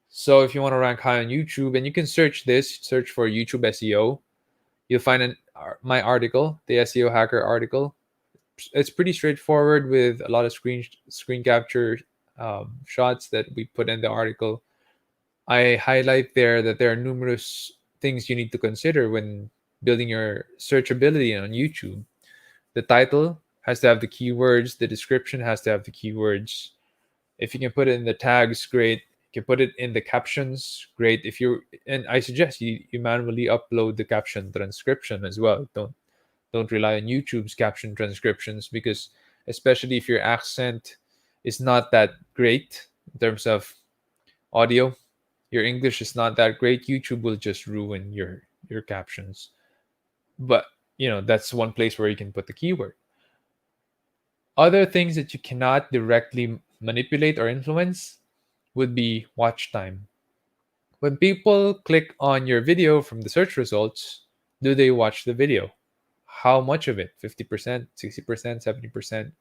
So if you want to rank high on YouTube, and you can search this, search for YouTube SEO, you'll find my article, the SEO Hacker article. It's pretty straightforward with a lot of screen capture shots that we put in the article. I highlight there that there are numerous things you need to consider when building your searchability on YouTube. The title has to have the keywords, the description has to have the keywords. If you can put it in the tags, great. You can put it in the captions, great. And I suggest you manually upload the caption transcription as well. Don't rely on YouTube's caption transcriptions, because especially if your accent is not that great in terms of audio, your English is not that great, YouTube will just ruin your captions. But that's one place where you can put the keyword. Other things that you cannot directly manipulate or influence would be watch time. When people click on your video from the search results, do they watch the video? How much of it? 50%, 60%, 70%?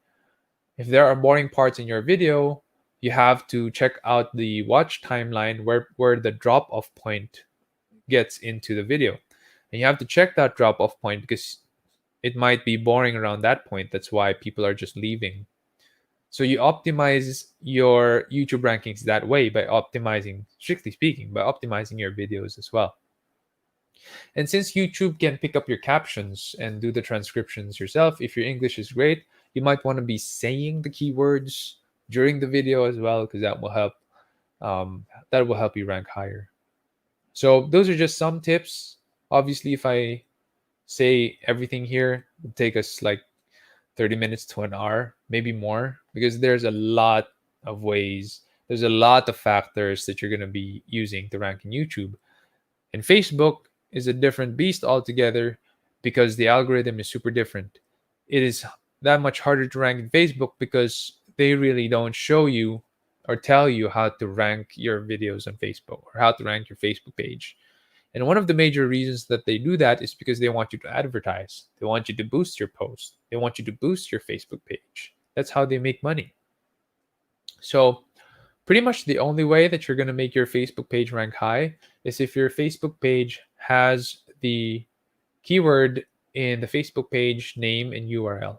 If there are boring parts in your video, you have to check out the watch timeline where the drop off point gets into the video. And you have to check that drop off point because it might be boring around that point. That's why people are just leaving. So you optimize your YouTube rankings that way by optimizing, strictly speaking, by optimizing your videos as well. And since YouTube can pick up your captions and do the transcriptions yourself, if your English is great, you might want to be saying the keywords during the video as well, because that will help. That will help you rank higher. So those are just some tips. Obviously, if I say everything here, it would take us like 30 minutes to an hour, maybe more, because there's a lot of ways, there's a lot of factors that you're going to be using to rank in YouTube. And Facebook is a different beast altogether because the algorithm is super different. It is that much harder to rank in Facebook because they really don't show you or tell you how to rank your videos on Facebook or how to rank your Facebook page. And one of the major reasons that they do that is because they want you to advertise. They want you to boost your post. They want you to boost your Facebook page. That's how they make money. So pretty much the only way that you're going to make your Facebook page rank high is if your Facebook page has the keyword in the Facebook page name and URL.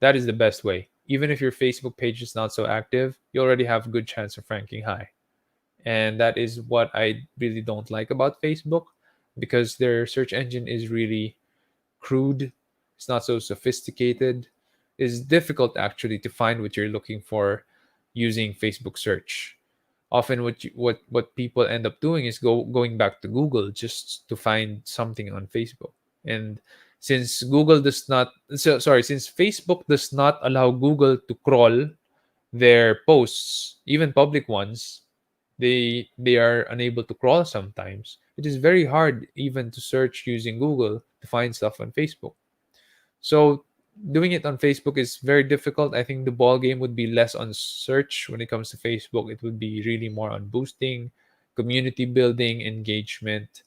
That is the best way. Even if your Facebook page is not so active, you already have a good chance of ranking high. And that is what I really don't like about Facebook, because their search engine is really crude. It's not so sophisticated. It's difficult actually to find what you're looking for using Facebook search. Often what people end up doing is going back to Google just to find something on Facebook. And since Google does not so sorry, since Facebook does not allow Google to crawl their posts, even public ones, they are unable to crawl sometimes. It is very hard even to search using Google to find stuff on Facebook. So doing it on Facebook is very difficult. I think the ball game would be less on search when it comes to Facebook. It would be really more on boosting, community building, engagement,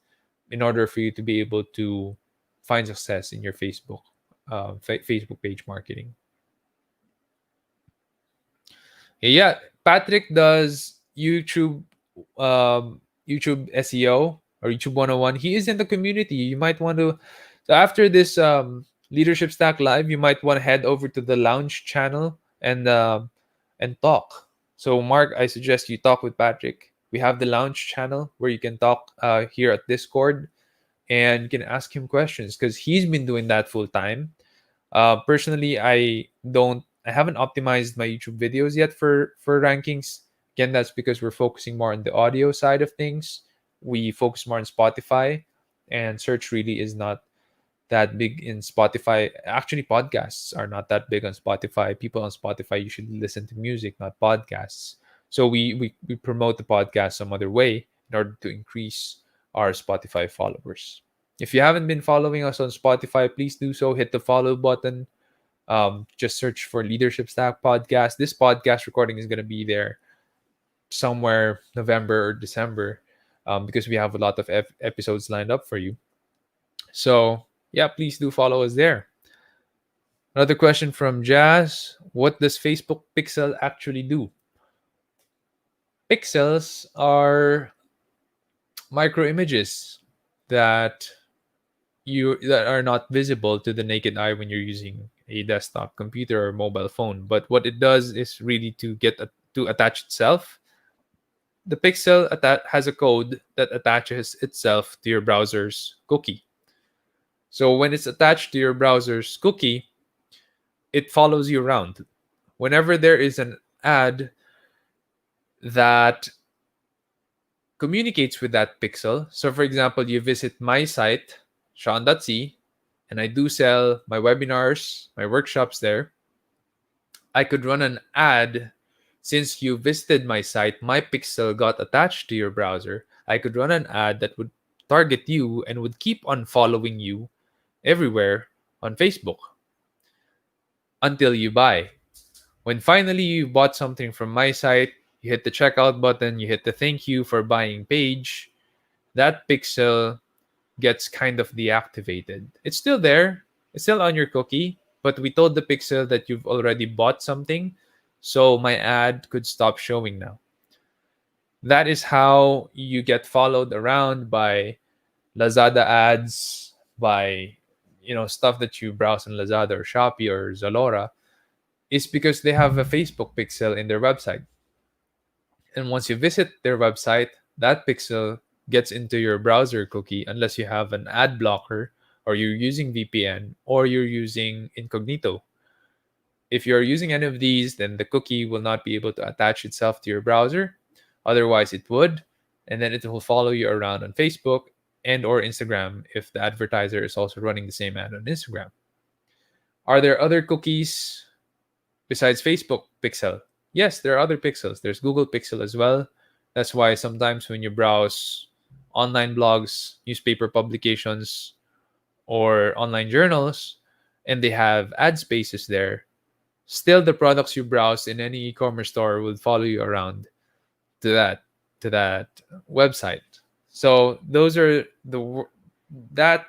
in order for you to be able to find success in your Facebook page marketing. Yeah, Patrick does YouTube SEO or YouTube 101. He is in the community. You might want to, so after this Leadership Stack Live, you might want to head over to the Lounge channel and talk. So Mark, I suggest you talk with Patrick. We have the Lounge channel where you can talk here at Discord, and you can ask him questions because he's been doing that full time. Personally, I haven't optimized my YouTube videos yet for rankings. Again, that's because we're focusing more on the audio side of things. We focus more on Spotify, and search really is not that big in Spotify. Actually, podcasts are not that big on Spotify. People on Spotify usually listen to music, not podcasts. So we promote the podcast some other way in order to increase our Spotify followers. If you haven't been following us on Spotify, please do so. Hit the follow button. Just search for Leadership Stack Podcast. This podcast recording is going to be there somewhere November or December, because we have a lot of episodes lined up for you. So, yeah, please do follow us there. Another question from Jazz. What does Facebook Pixel actually do? Pixels are micro images that that are not visible to the naked eye when you're using a desktop computer or mobile phone. But what it does is really to attach itself. The pixel has a code that attaches itself to your browser's cookie. So when it's attached to your browser's cookie, it follows you around. Whenever there is an ad that communicates with that pixel, so for example, you visit my site, Sean.c, and I do sell my webinars, my workshops there, I could run an ad. Since you visited my site, my pixel got attached to your browser. I could run an ad that would target you and would keep on following you everywhere on Facebook until you buy. When finally you bought something from my site, you hit the checkout button, you hit the thank you for buying page, that pixel gets kind of deactivated. It's still there, it's still on your cookie, but we told the pixel that you've already bought something, so my ad could stop showing now. That is how you get followed around by Lazada ads, by stuff that you browse on Lazada or Shopee or Zalora, is because they have a Facebook pixel in their website. And once you visit their website, that pixel gets into your browser cookie unless you have an ad blocker or you're using VPN or you're using incognito. If you're using any of these, then the cookie will not be able to attach itself to your browser. Otherwise, it would, and then it will follow you around on Facebook and or Instagram if the advertiser is also running the same ad on Instagram. Are there other cookies besides Facebook Pixel? Yes, there are other pixels. There's Google Pixel as well. That's why sometimes when you browse online blogs, newspaper publications, or online journals, and they have ad spaces there, still the products you browse in any e-commerce store will follow you around to that website. So those are that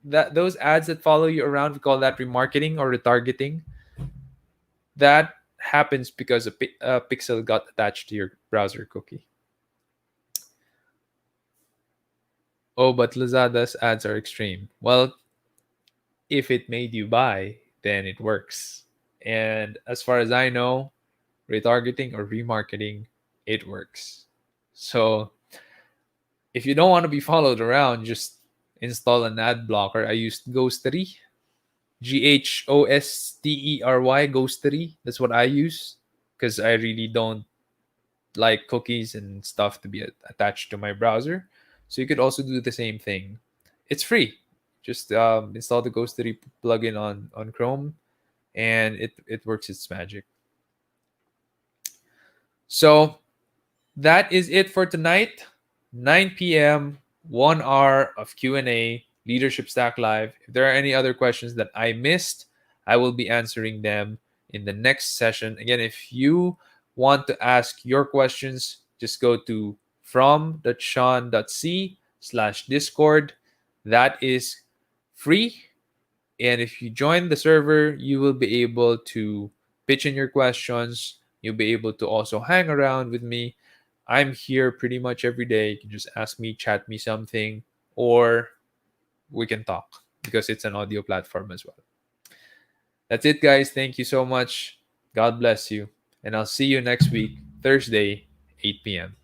those ads that follow you around, we call that remarketing or retargeting. That happens because a pixel got attached to your browser cookie. Oh, but Lazada's ads are extreme. Well, if it made you buy, then it works. And as far as I know, retargeting or remarketing, it works. So if you don't want to be followed around, just install an ad blocker. I used Ghostery, Ghostery, Ghostery. That's what I use because I really don't like cookies and stuff to be attached to my browser. So you could also do the same thing. It's free. Just install the Ghostery plugin on Chrome, and it works its magic. So that is it for tonight. 9 p.m., 1 hour of Q&A, Leadership Stack Live. If there are any other questions that I missed, I will be answering them in the next session. Again, if you want to ask your questions, just go to from.sean.c/discord. That is free. And if you join the server, you will be able to pitch in your questions. You'll be able to also hang around with me. I'm here pretty much every day. You can just ask me, chat me something, or we can talk because it's an audio platform as well. That's it, guys. Thank you so much. God bless you. And I'll see you next week, Thursday, 8 p.m.